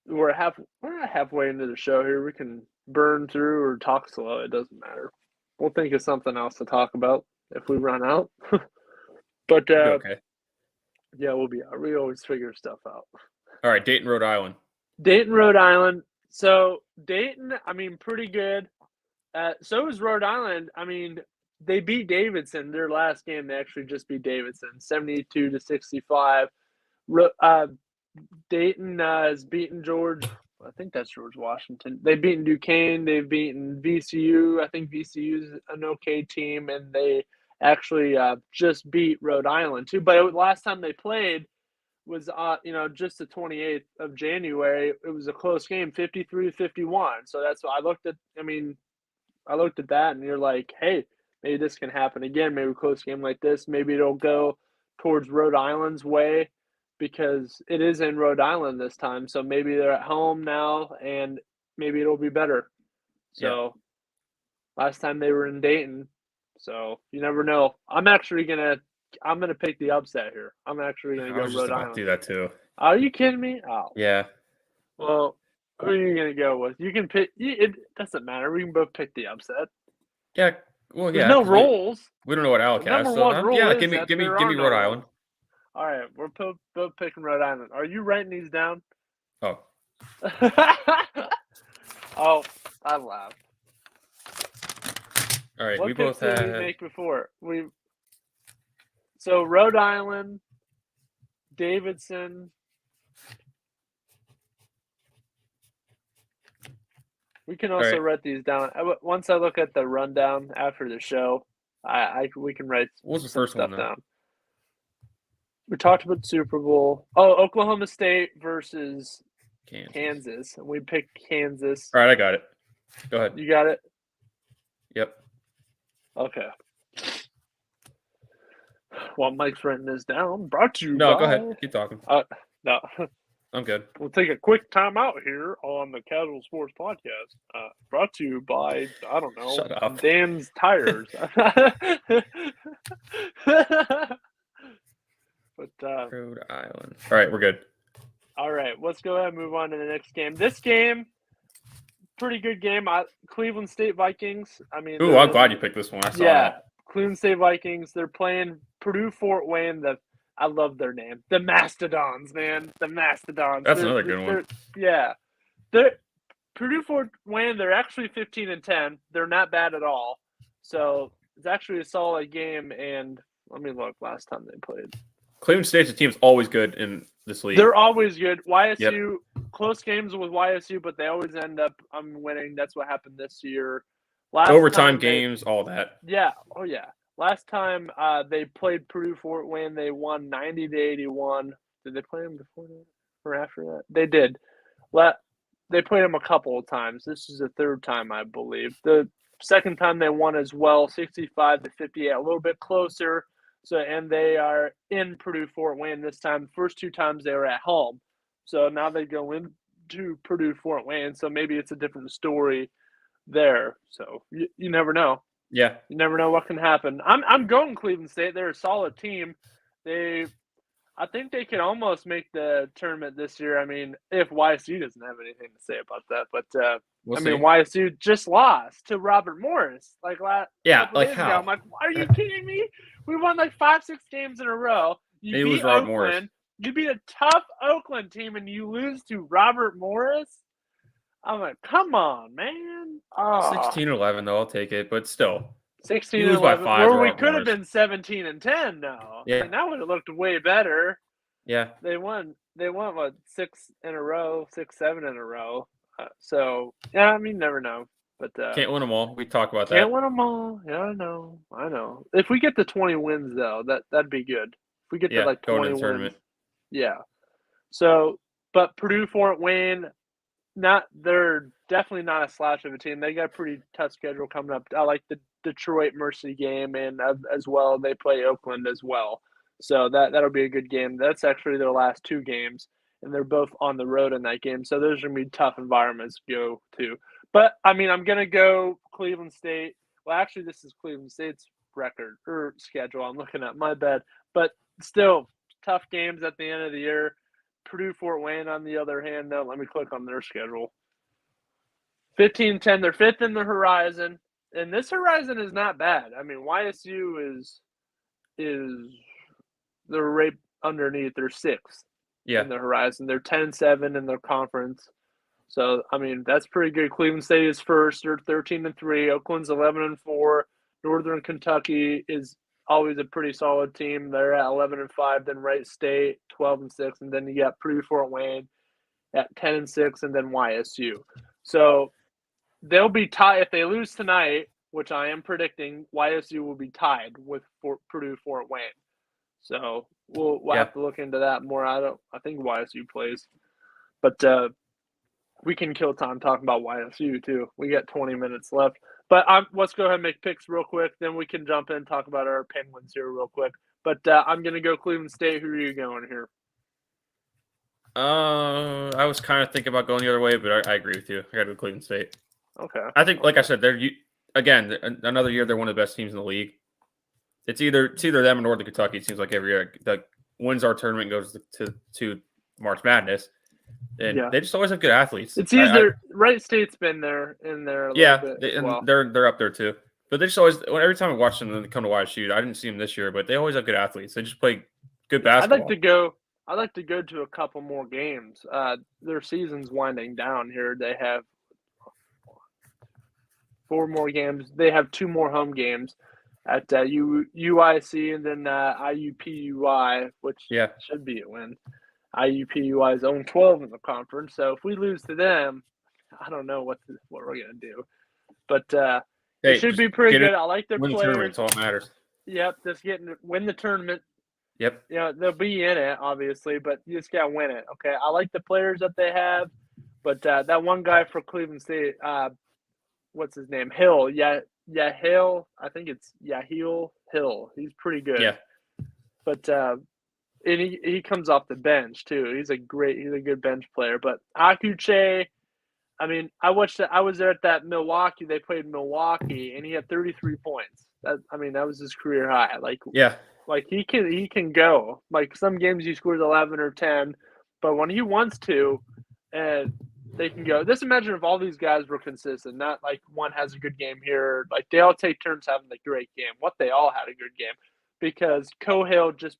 We're not halfway into the show here. We can burn through or talk slow. It doesn't matter. We'll think of something else to talk about if we run out. But okay. Yeah, we'll be out. We always figure stuff out. All right, Dayton, Rhode Island. Dayton, Rhode Island. So Dayton, I mean, pretty good. So is Rhode Island. I mean, they beat Davidson. Their last game, they actually just beat Davidson, 72-65. Dayton has beaten George. I think that's George Washington. They've beaten Duquesne. They've beaten VCU. I think VCU is an okay team, and they actually just beat Rhode Island too. But last time they played was just the 28th of January. It was a close game, 53-51. So that's what I looked at. I looked at that, and you're like, hey, maybe this can happen again. Maybe a close game like this. Maybe it'll go towards Rhode Island's way, because it is in Rhode Island this time. So maybe they're at home now, and maybe it'll be better. So last time they were in Dayton. So you never know. I'm gonna pick the upset here. I'm actually gonna go Rhode Island. Do that too. Are you kidding me? Oh. Yeah. Well, who are you gonna go with? You can pick. It doesn't matter. We can both pick the upset. Yeah. Well, There's no rolls. We don't know what Alec has. So give me Rhode Island. All right, we're both picking Rhode Island. Are you writing these down? Oh. Oh, I laughed. All right, what we both had. What did we make before? So Rhode Island, Davidson. We can also write these down. Once I look at the rundown after the show, we can write. What was the first one down? We talked about Super Bowl. Oh, Oklahoma State versus Kansas. And we picked Kansas. All right, I got it. Go ahead. You got it? Yep. Okay. While Mike's writing this down, brought to you by... go ahead. Keep talking. No. I'm good. We'll take a quick time out here on the Casual Sports Podcast. Brought to you by, I don't know, Shut up. Dan's Tires. But Rhode Island. All right, we're good. All right, let's let's go ahead and move on to the next game. This game, pretty good game. Cleveland State Vikings. I mean, Ooh, I'm glad you picked this one. I saw that. Cleveland State Vikings. They're playing Purdue Fort Wayne. I love their name. The Mastodons, man. The Mastodons. That's another good one. They're Purdue Fort Wayne. They're actually 15-10. They're not bad at all. So it's actually a solid game. And let me look. Last time they played, Cleveland State's team is always good in this league. They're always good. YSU, close games with YSU, but they always end up winning. That's what happened this year. Overtime games, all that. Yeah. Oh, yeah. Last time they played Purdue Fort Wayne, they won 90-81. Did they play them before that or after that? They did. They played them a couple of times. This is the third time, I believe. The second time they won as well, 65-58, a little bit closer. So, and they are in Purdue Fort Wayne this time. First two times they were at home. So now they go into Purdue Fort Wayne. So maybe it's a different story there. So you never know. Yeah. You never know what can happen. I'm going Cleveland State. They're a solid team. I think they can almost make the tournament this year. I mean, if YSU doesn't have anything to say about that, but we'll mean, YSU just lost to Robert Morris. Like how? Ago. I'm like, are you kidding me? We won like 5-6 games in a row. You beat Robert Oakland. Morris. You beat a tough Oakland team, and you lose to Robert Morris. I'm like, come on, man. 16-11, though, I'll take it, but still. 16-11, where we could have been 17-10 now. Yeah. Like, that would have looked way better. Yeah. They won what, 6 in a row, 6-7 in a row. So, yeah, I mean, never know. But can't win them all. We talk about that. Can't win them all. Yeah, I know. If we get to 20 wins, though, that'd be good. If we get to like 20 wins. Tournament. Yeah. So, but Purdue Fort Wayne, they're definitely not a slouch of a team. They got a pretty tough schedule coming up. I like the Detroit Mercy game, and as well, they play Oakland as well. So that'll be a good game. That's actually their last 2 games, and they're both on the road in that game. So those are going to be tough environments to go to. But, I mean, I'm going to go Cleveland State. Well, actually, this is Cleveland State's record or schedule. I'm looking at my bad. But still, tough games at the end of the year. Purdue Fort Wayne, on the other hand, though, let me click on their schedule. 15-10, they're 5th in the Horizon. And this Horizon is not bad. I mean, YSU is they're right underneath. They're 6th in the Horizon. They're 10-7 in their conference. So, I mean, that's pretty good. Cleveland State is first. They're 13-3. Oakland's 11-4. Northern Kentucky is always a pretty solid team. They're at 11-5. Then Wright State, 12-6. And then you got Purdue Fort Wayne at 10-6, and then YSU. So they'll be tied. If they lose tonight, which I am predicting, YSU will be tied with Purdue Fort Wayne. So we'll have to look into that more. I think YSU plays. But we can kill time talking about YSU, too. We got 20 minutes left. But let's go ahead and make picks real quick. Then we can jump in and talk about our Penguins here real quick. But I'm going to go Cleveland State. Who are you going here? I was kind of thinking about going the other way, but I agree with you. I got to go Cleveland State. Okay. I think, like I said, again, another year they're one of the best teams in the league. It's either them or Northern Kentucky. It seems like every year that wins our tournament goes to March Madness. And they just always have good athletes. It's either Wright State's been there in there. They're up there too. But they just always, every time I watch them and they come to YSU, I didn't see them this year, but they always have good athletes. They just play good basketball. I'd like to go to a couple more games. Their season's winding down here. They have 4 more games. They have 2 more home games at UIC and then IUPUI, which should be a win. IUPUI is 0-12 in the conference, so if we lose to them, I don't know what we're going to do. But it should be pretty good. I like their players. Win the tournament, that's all that matters. Yep, just win the tournament. Yep. They'll be in it, obviously, but you just got to win it, okay? I like the players that they have, but that one guy for Cleveland State, what's his name? Hill. Hill. I think it's Yahil Hill. He's pretty good. Yeah. But and he comes off the bench too. He's a good bench player. But Akuche, I mean, I was there at that Milwaukee. They played Milwaukee, and he had 33 points. That was his career high. Like he can go. Like some games he scores 11 or 10. But when he wants to, and they can go. Just imagine if all these guys were consistent, not like one has a good game here. Like they all take turns having a great game. What they all had a good game, because Cohill just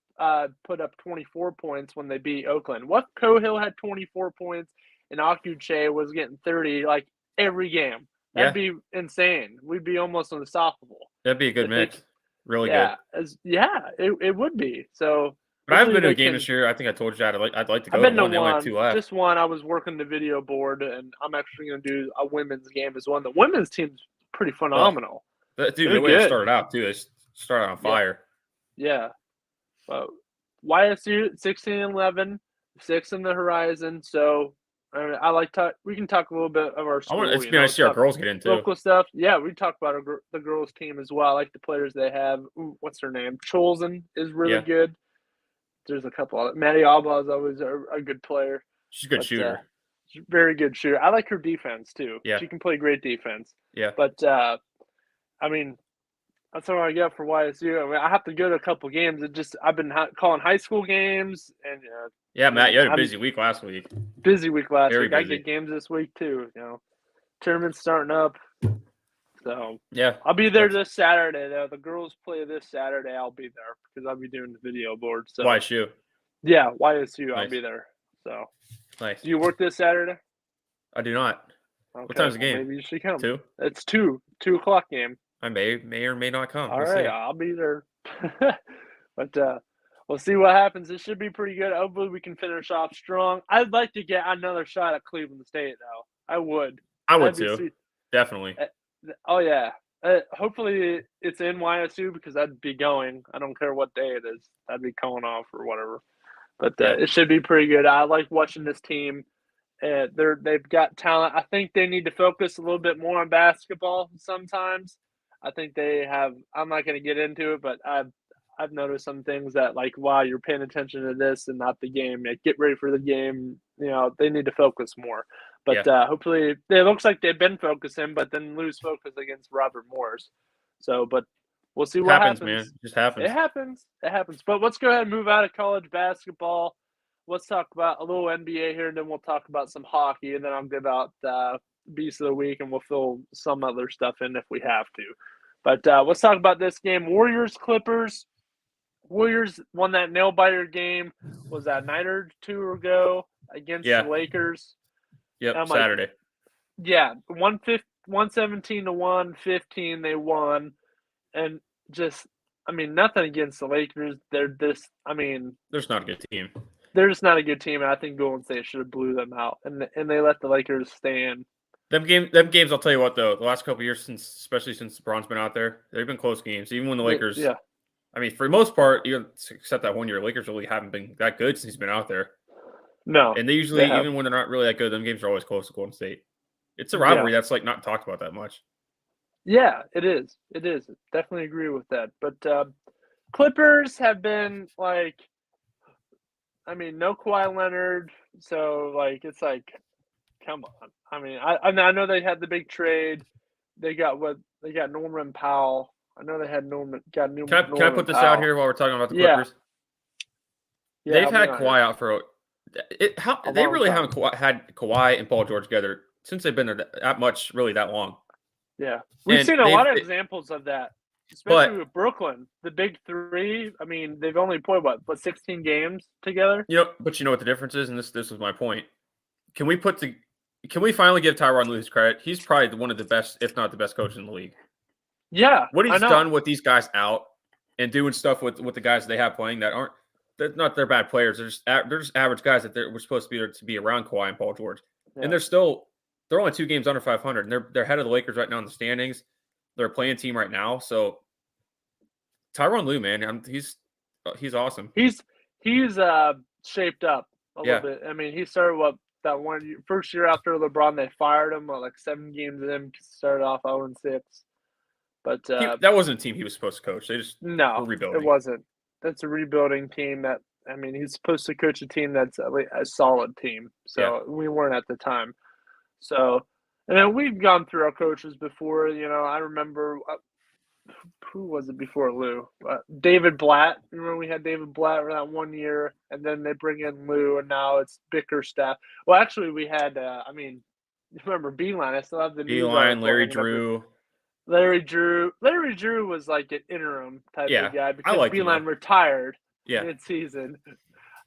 put up 24 points when they beat Oakland. What Cohill had 24 points and Akuche was getting 30 like every game. That'd be insane. We'd be almost unstoppable. That'd be a good mix. Really good. Yeah, it would be. So. But I haven't been to a game this year. I think I told you I'd like to go. I've been to one. They only have 2 left. Just one. I was working the video board, and I'm actually going to do a women's game as well. The women's team's pretty phenomenal. Dude, the way they started out, too, they started on fire. Yeah. YSU 16-11, 6 in the horizon. So I like we can talk a little bit of our school. It's nice to see our girls get into local stuff. Yeah, we talk about the girls team as well. I like the players they have. What's her name? Cholson is really good. There's a couple of Maddie Alba is always a good player. She's a good shooter. She's a very good shooter. I like her defense too. Yeah. She can play great defense. Yeah. But I mean, that's all I got for YSU. I mean, I have to go to a couple games. I've been calling high school games and yeah, Matt, you had a busy week last week. Busy week last week. Busy. I get games this week too. Tournament's starting up. So yeah, I'll be there this Saturday though. The girls play this Saturday. I'll be there because I'll be doing the video board. So YSU. Yeah, YSU. Nice. I'll be there. So nice. Do you work this Saturday? I do not. Okay. What time's the game? Maybe you should come. 2. It's 2:00 game. I may or may not come. All right, I'll be there. But we'll see what happens. It should be pretty good. Hopefully, we can finish off strong. I'd like to get another shot at Cleveland State though. I would. I would too. Definitely. Oh, yeah. Hopefully it's in YSU because I'd be going. I don't care what day it is. I'd be calling off or whatever. But it should be pretty good. I like watching this team. They've got talent. I think they need to focus a little bit more on basketball sometimes. I think they have – I'm not going to get into it, but I've noticed some things that, like, wow, you're paying attention to this and not the game. Get ready for the game. They need to focus more. But hopefully, it looks like they've been focusing, but then lose focus against Robert Morris. So, but we'll see what happens. Man. It just happens. It happens. But let's go ahead and move out of college basketball. Let's talk about a little NBA here, and then we'll talk about some hockey, and then I'll give out Beast of the Week, and we'll fill some other stuff in if we have to. But let's talk about this game. Warriors-Clippers. Warriors won that nail-biter game. Was that a night or two ago against the Lakers? Yep, Saturday. 117 to 115 they won, and nothing against the Lakers. They're just, they're just not a good team. They're just not a good team, and I think Golden State should have blew them out, and they let the Lakers stay in. Them games, I'll tell you what though, the last couple of years especially since LeBron's been out there, they've been close games. Even when the Lakers, for the most part, except that 1 year, Lakers really haven't been that good since he's been out there. No. And they usually, even when they're not really that good, them games are always close to Golden State. It's a rivalry that's like not talked about that much. Yeah, it is. It is. Definitely agree with that. But Clippers have been no Kawhi Leonard. So it's come on. I know they had the big trade. They got Norman Powell. I know they had Norman. Can I put this out here while we're talking about the Clippers? Yeah, they've had Kawhi out for they really haven't had Kawhi and Paul George together since they've been there that long. Yeah, we've seen a lot of examples of that, especially with Brooklyn, the big three. They've only played 16 games together. But you know what the difference is, and this was my point. Can we finally give Tyronn Lue his credit? He's probably one of the best, if not the best coach in the league. Yeah, what he's done with these guys out and doing stuff with the guys they have playing that aren't. They're bad players. They're just average guys that we're supposed to be there to be around Kawhi and Paul George. Yeah. And they're only 2 games under 500, and they're ahead of the Lakers right now in the standings. They're a playing team right now. So Tyronn Lue, man, he's awesome. He's shaped up a little bit. He started first year after LeBron, they fired him 7 games in. Started off 0-6, but that wasn't a team he was supposed to coach. They just were rebuilding. It wasn't. That's a rebuilding team that, he's supposed to coach a team that's a solid team. So we weren't at the time. So, and then we've gone through our coaches before. I remember who was it before Lou? David Blatt. Remember we had David Blatt for that 1 year, and then they bring in Lou, and now it's Bickerstaff. Well, actually, we had. Remember Beeline? I still have the news Beeline, Larry hanging up here. Drew. Larry Drew was like an interim type of guy because Beeline retired mid-season.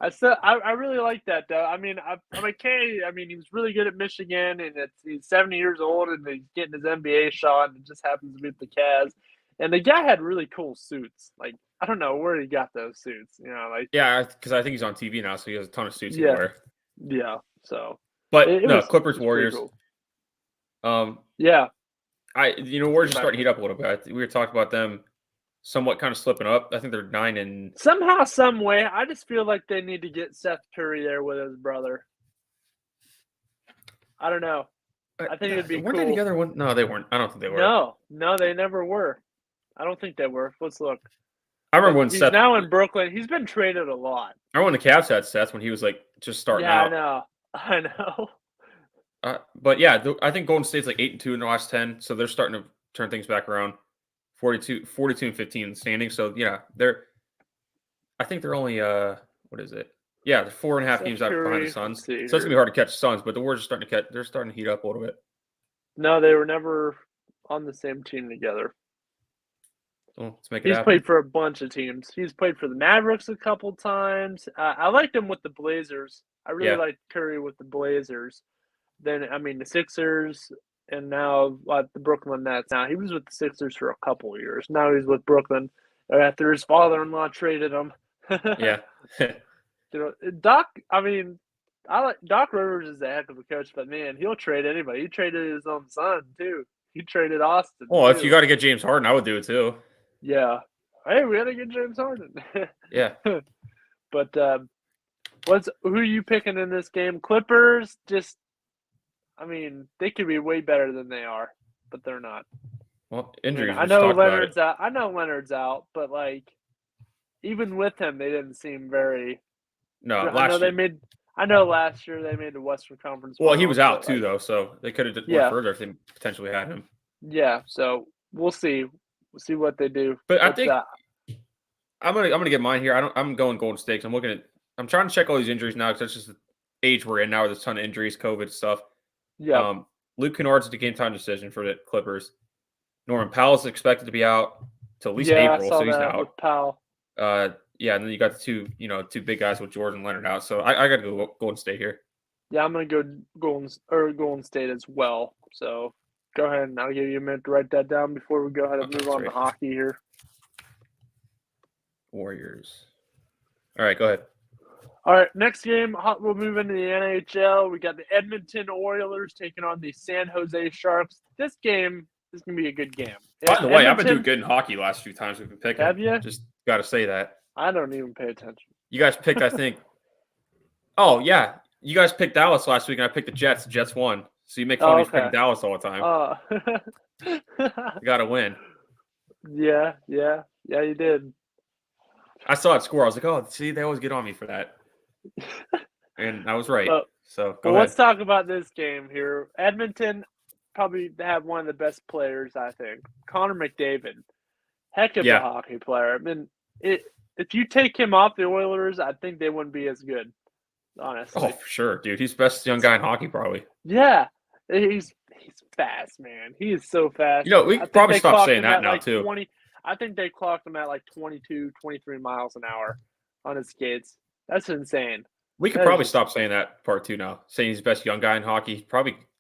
I really like that though. I mean, McKay. I mean, he was really good at Michigan, and he's 70 years old, and he's getting his NBA shot, and it just happens to be with the Cavs. And the guy had really cool suits. Like I don't know where he got those suits. Because I think he's on TV now, so he has a ton of suits he can wear. Yeah. So, but Clippers Warriors. Cool. Warriors are starting to heat up a little bit. We were talking about them somewhat kind of slipping up. I think they're 9 somehow, some way. I just feel like they need to get Seth Curry there with his brother. I don't know. I think it'd be weren't cool. They together? No, they weren't. I don't think they were. No, they never were. I don't think they were. Let's look. I remember when he's Seth now in Brooklyn. He's been traded a lot. I remember when the Cavs had Seth when he was like just starting out. I know. But yeah, I think Golden State's like 8-2 in the last 10, so they're starting to turn things back around. 42-15 in the standings. So yeah, I think they're only what is it? Yeah, they're 4.5 games out behind the Suns. So it's gonna be hard to catch the Suns, but the Warriors are they're starting to heat up a little bit. No, they were never on the same team together. Well, let's make it happen. He's played for a bunch of teams. He's played for the Mavericks a couple times. I liked him with the Blazers. I really liked Curry with the Blazers. Then the Sixers, and now the Brooklyn Nets. Now he was with the Sixers for a couple of years. Now he's with Brooklyn after his father-in-law traded him. Yeah. Doc. Doc Rivers is a heck of a coach, but man, he'll trade anybody. He traded his own son too. He traded Austin. Well, if you got to get James Harden, I would do it too. Yeah. Hey, we got to get James Harden. Yeah. But who are you picking in this game? Clippers just. They could be way better than they are, but they're not. Well, injuries. I know Leonard's out. I know Leonard's out, but even with him, they didn't seem very. No, I know last year they made the Western Conference. Well, he was out too, though, so they could have went further if they potentially had him. Yeah, so we'll see. We'll see what they do. But I think I'm gonna get mine here. I'm going Golden State. I'm trying to check all these injuries now because that's just the age we're in now. There's a ton of injuries, COVID stuff. Yeah. Luke Kennard's the game time decision for the Clippers. Norman Powell's expected to be out till at least April, so he's out. With Powell. And then you got the two big guys with George and Leonard out. So I got to go Golden State here. Yeah, I'm gonna go Golden State as well. So go ahead, and I'll give you a minute to write that down before we go ahead and move on to hockey here. Warriors. All right, go ahead. All right, next game, we'll move into the NHL. We got the Edmonton Oilers taking on the San Jose Sharks. This game is going to be a good game. By the way, I've been doing good in hockey last few times we've been picking. Have you? Just got to say that. I don't even pay attention. You guys picked, I think. Oh, yeah. You guys picked Dallas last week, and I picked the Jets. The Jets won. So you make fun of me for picking Dallas all the time. You got to win. Yeah, you did. I saw it score. I was like, oh, see, they always get on me for that. And I was right. So go ahead. Let's talk about this game here. Edmonton probably have one of the best players, I think. Connor McDavid. Heck of a hockey player. If you take him off the Oilers, I think they wouldn't be as good, honestly. Oh, for sure, dude. He's the best young guy in hockey, probably. Yeah. He's fast, man. He is so fast. We could probably stop saying that now, too. I think they clocked him at 22, 23 miles an hour on his skates. That's insane. We could probably stop saying that part two now. Saying he's the best young guy in hockey.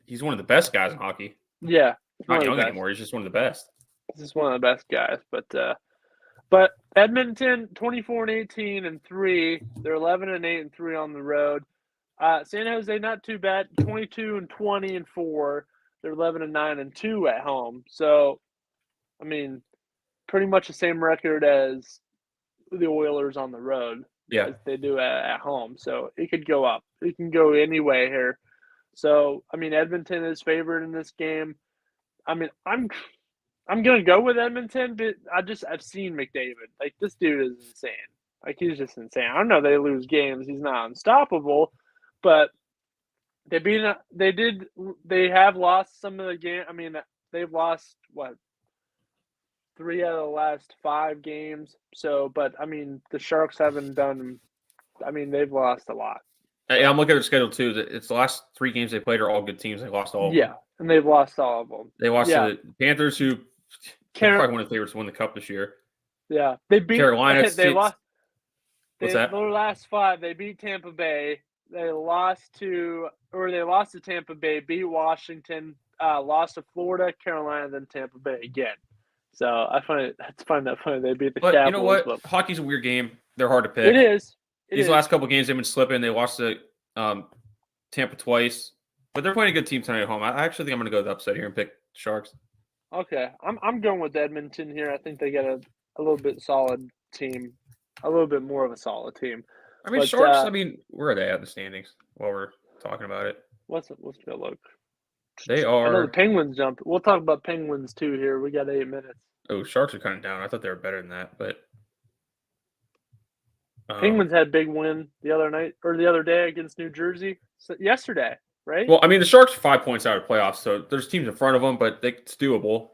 He's one of the best guys in hockey. Yeah. Not young anymore. He's just one of the best. He's just one of the best guys. But Edmonton, 24-18-3. They're 11-8-3 on the road. San Jose, not too bad. 22-20-4. They're 11-9-2 at home. So, pretty much the same record as the Oilers on the road. Yeah, as they do at home. So it could go up. It can go any way here. So Edmonton is favored in this game. I'm gonna go with Edmonton, but I've seen McDavid. This dude is insane. He's just insane. I don't know they lose games. He's not unstoppable, but they have lost some of the game. They've lost 3 out of the last 5 games. So, but I mean, the Sharks haven't done. I mean, they've lost a lot. Yeah, I'm looking at their schedule too. It's the last 3 games they played are all good teams. They lost all of them. Yeah, and they've lost all of them. They lost to the Panthers, who they're probably one of the favorites to win the Cup this year. Yeah, they beat Carolina. They lost. What's that? Their last 5, they beat Tampa Bay. They lost to Tampa Bay, beat Washington, lost to Florida, Carolina, then Tampa Bay again. So I find that funny. They beat the Capitals. You know what? But hockey's a weird game. They're hard to pick. It is. These last couple games they've been slipping. They lost to Tampa twice, but they're playing a good team tonight at home. I actually think I'm going to go with the upset here and pick Sharks. Okay, I'm going with Edmonton here. I think they got a little bit solid team, a little bit more of a solid team. I mean, Sharks. I mean, where are they at in the standings while we're talking about it? Let's go look. They are. I know the Penguins jumped. We'll talk about Penguins too here. We got 8 minutes. Oh, Sharks are kind of down. I thought they were better than that, but Penguins had a big win the other day against New Jersey. Yesterday, right? Well, I mean, the Sharks are 5 points out of the playoffs, so there's teams in front of them, but it's doable.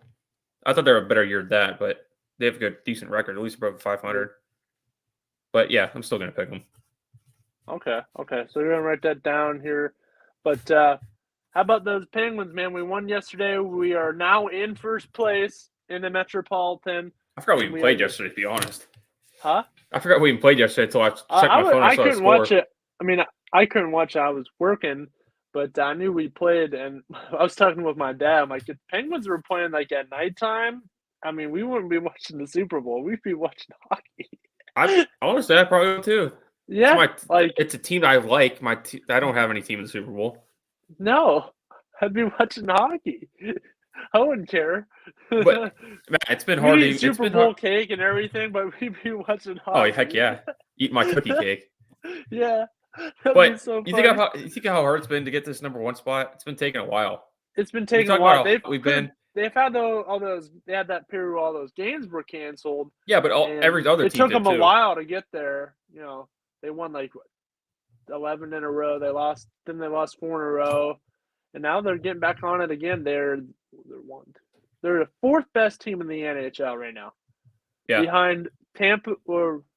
I thought they were a better year than that, but they have a good, decent record, at least above 500. But yeah, I'm still going to pick them. Okay. So you're going to write that down here. But how about those Penguins, man? We won yesterday. We are now in first place in the Metropolitan. I forgot we even played yesterday, to be honest. Huh? I forgot we even played yesterday until I checked my phone. I couldn't watch it. I mean, I couldn't watch it. I was working, but I knew we played, and I was talking with my dad. I'm like, if Penguins were playing like at nighttime, I mean, we wouldn't be watching the Super Bowl. We'd be watching hockey. Honestly, I probably would too. Yeah, it's a team I like. I don't have any team in the Super Bowl. No, I'd be watching hockey. I wouldn't care. But man, it's been hard. We'd eat Super Bowl cake and everything, but we'd be watching hockey. Oh heck yeah! Eat my cookie cake. Yeah, but so you think how hard it's been to get this number 1 spot? It's been taking a while. It's been taking a while. They've had all those. They had that period where all those games were canceled. Yeah, but every other team. It took them a while to get there. You know, they won like 11 in a row. They lost 4 in a row, and now they're getting back on it again. They're the 4th best team in the NHL right now. Yeah, behind Tampa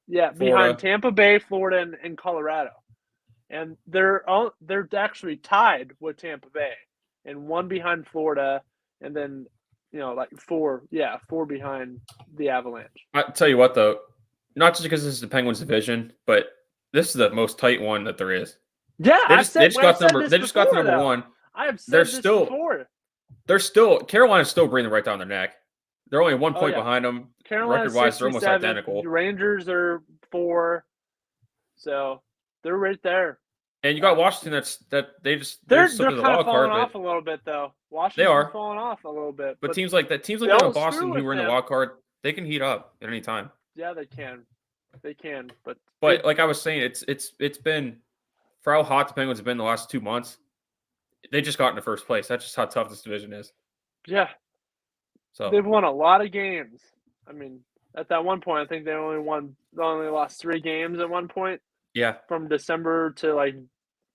behind Tampa Bay, Florida, and Colorado, and they're actually tied with Tampa Bay, and 1 behind Florida, and then 4 behind the Avalanche. I tell you what though, not just because this is the Penguins division, but this is the most tight one that there is. Yeah, they just got the number 1. I have said this before. Carolina's still breathing right down their neck. They're only 1 point behind them. Record-wise, they're almost identical. The Rangers are 4, so they're right there. And you got Washington. They're kind of falling off a little bit though. Washington's falling off a little bit. But teams like Boston, who were in the wild card, they can heat up at any time. Yeah, they can. But like I was saying, it's been for how hot the Penguins have been the last 2 months. They just got into first place. That's just how tough this division is. Yeah. So they've won a lot of games. I mean, at that one point, I think they only lost 3 games at one point. Yeah. From December to like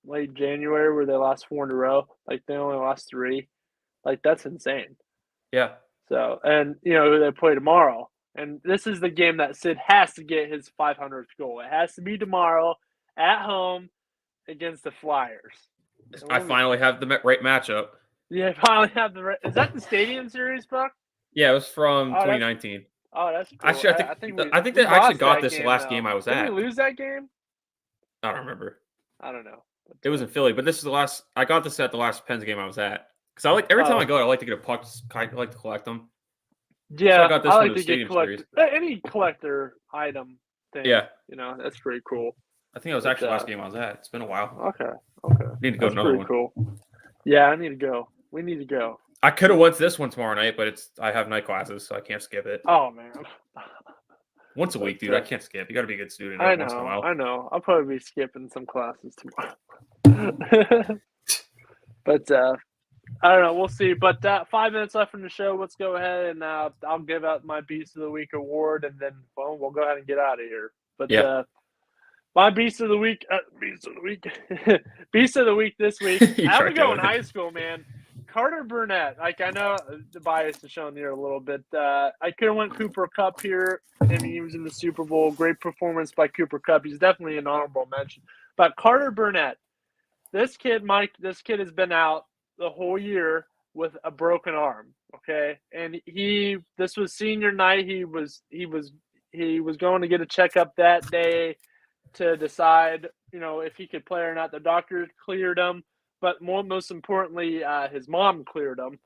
late January, where they lost 4 in a row. Like they only lost 3. Like that's insane. Yeah. So, and who they play tomorrow. And this is the game that Sid has to get his 500th goal. It has to be tomorrow at home against the Flyers. I finally have the right matchup. Yeah, finally have the right. Is that the Stadium Series, Buck? Yeah, it was from 2019. That's cool. Actually, I think they actually got this last game I was at. Did we lose that game? I don't remember. I don't know. It was in Philly, but this is the last. I got this at the last Pens game I was at because every time I go, I like to get a puck. I like to collect them. Yeah, so I got this like to get any collector item thing. Yeah, that's pretty cool. I think it was actually the last game I was at. It's been a while. Okay. Need to go to another one. Cool. Yeah, I need to go. We need to go. I could have went to this one tomorrow night, but I have night classes, so I can't skip it. Oh man. Once a week, dude. I can't skip. You got to be a good student. I know. Once in a while. I know. I'll probably be skipping some classes tomorrow. But I don't know. We'll see. But 5 minutes left in the show. Let's go ahead and I'll give out my Beast of the Week award, and then we'll go ahead and get out of here. But my Beast of the Week, Beast of the Week this week. I'm going to go in high school, man. Carter Burnett. Like, I know the bias is showing here a little bit. I could have went Cooper Kupp here. I mean, he was in the Super Bowl. Great performance by Cooper Kupp. He's definitely an honorable mention. But Carter Burnett, this kid has been out the whole year with a broken arm. Okay, and this was senior night. He was going to get a checkup that day to decide, if he could play or not. The doctor cleared him, but most importantly, his mom cleared him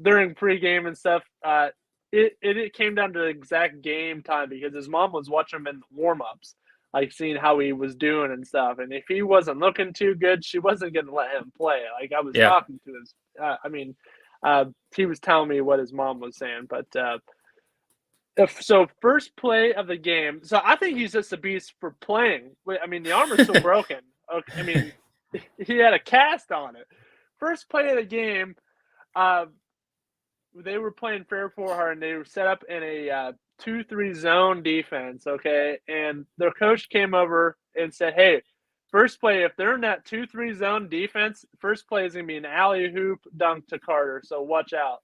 during pregame and stuff. It came down to the exact game time because his mom was watching him in warm-ups, like seeing how he was doing and stuff. And if he wasn't looking too good, she wasn't going to let him play. Like, I was talking to his he was telling me what his mom was saying. But so first play of the game. So I think he's just a beast for playing. I mean, the arm is still broken. Okay, I mean, he had a cast on it. First play of the game, they were playing Fairport hard, and they were set up in a 2-3 zone defense, okay? And their coach came over and said, hey, first play, if they're in that 2-3 zone defense, first play is going to be an alley-hoop dunk to Carter, so watch out.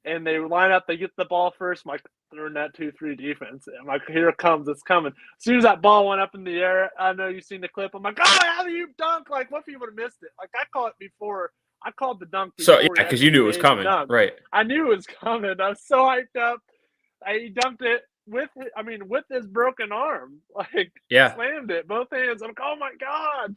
And they line up, they get the ball first. I'm like, they're in that 2-3 defense. I'm like, here it comes, it's coming. As soon as that ball went up in the air, I know you've seen the clip. I'm like, oh, alley-hoop dunk. Like, what if you would have missed it? Like, I called it before. I called the dunk before. So, yeah, because you knew it was coming, right? I knew it was coming. I was so hyped up. He dunked it with his broken arm, like, slammed it, both hands. I'm like, oh my god!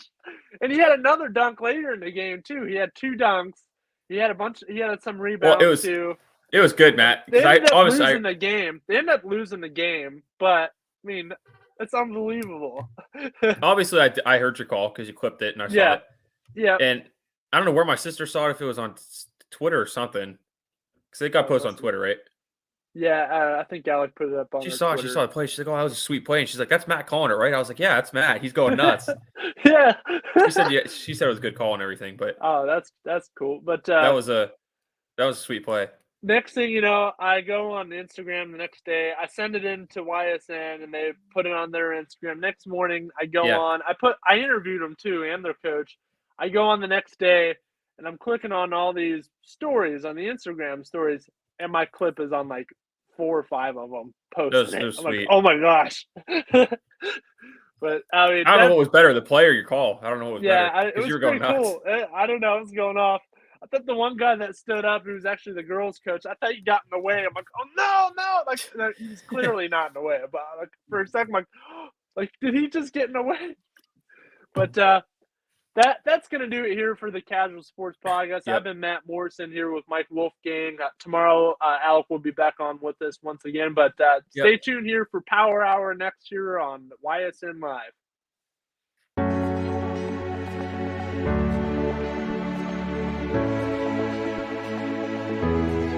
And he had another dunk later in the game too. He had 2 dunks. He had some rebounds too. It was good, Matt. They ended up losing the game. They ended up losing the game, but I mean, it's unbelievable. Obviously, I heard your call because you clipped it and I saw it. Yeah. And I don't know where my sister saw it, if it was on Twitter or something, because it got posted on Twitter, right? Yeah, I think Alec put it up on. She saw the play. She's like, "Oh, that was a sweet play." And she's like, "That's Matt calling it, right?" I was like, "Yeah, that's Matt. He's going nuts." Yeah. She said it was a good call and everything, but that's cool. But that was a sweet play. Next thing I go on Instagram the next day. I send it in to YSN, and they put it on their Instagram. Next morning, I go on. I interviewed them too, and their coach. I go on the next day, and I'm clicking on all these stories on the Instagram stories, and my clip is on like 4 or 5 of them posted. Those I'm sweet. like, oh my gosh. But I mean, I don't know what was better, the play or your call. I don't know what was better. It was you were going nuts. cool. I don't know. It was going off. I thought the one guy that stood up, who was actually the girls' coach, I thought he got in the way. I'm like, oh no! Like, he's clearly not in the way. But like, for a second, I'm like, did he just get in the way? But that's gonna do it here for the Casual Sports Podcast. Yep. I've been Matt Morrison here with Mike Wolfgang. Tomorrow, Alec will be back on with us once again. But stay tuned here for Power Hour next year on YSN Live.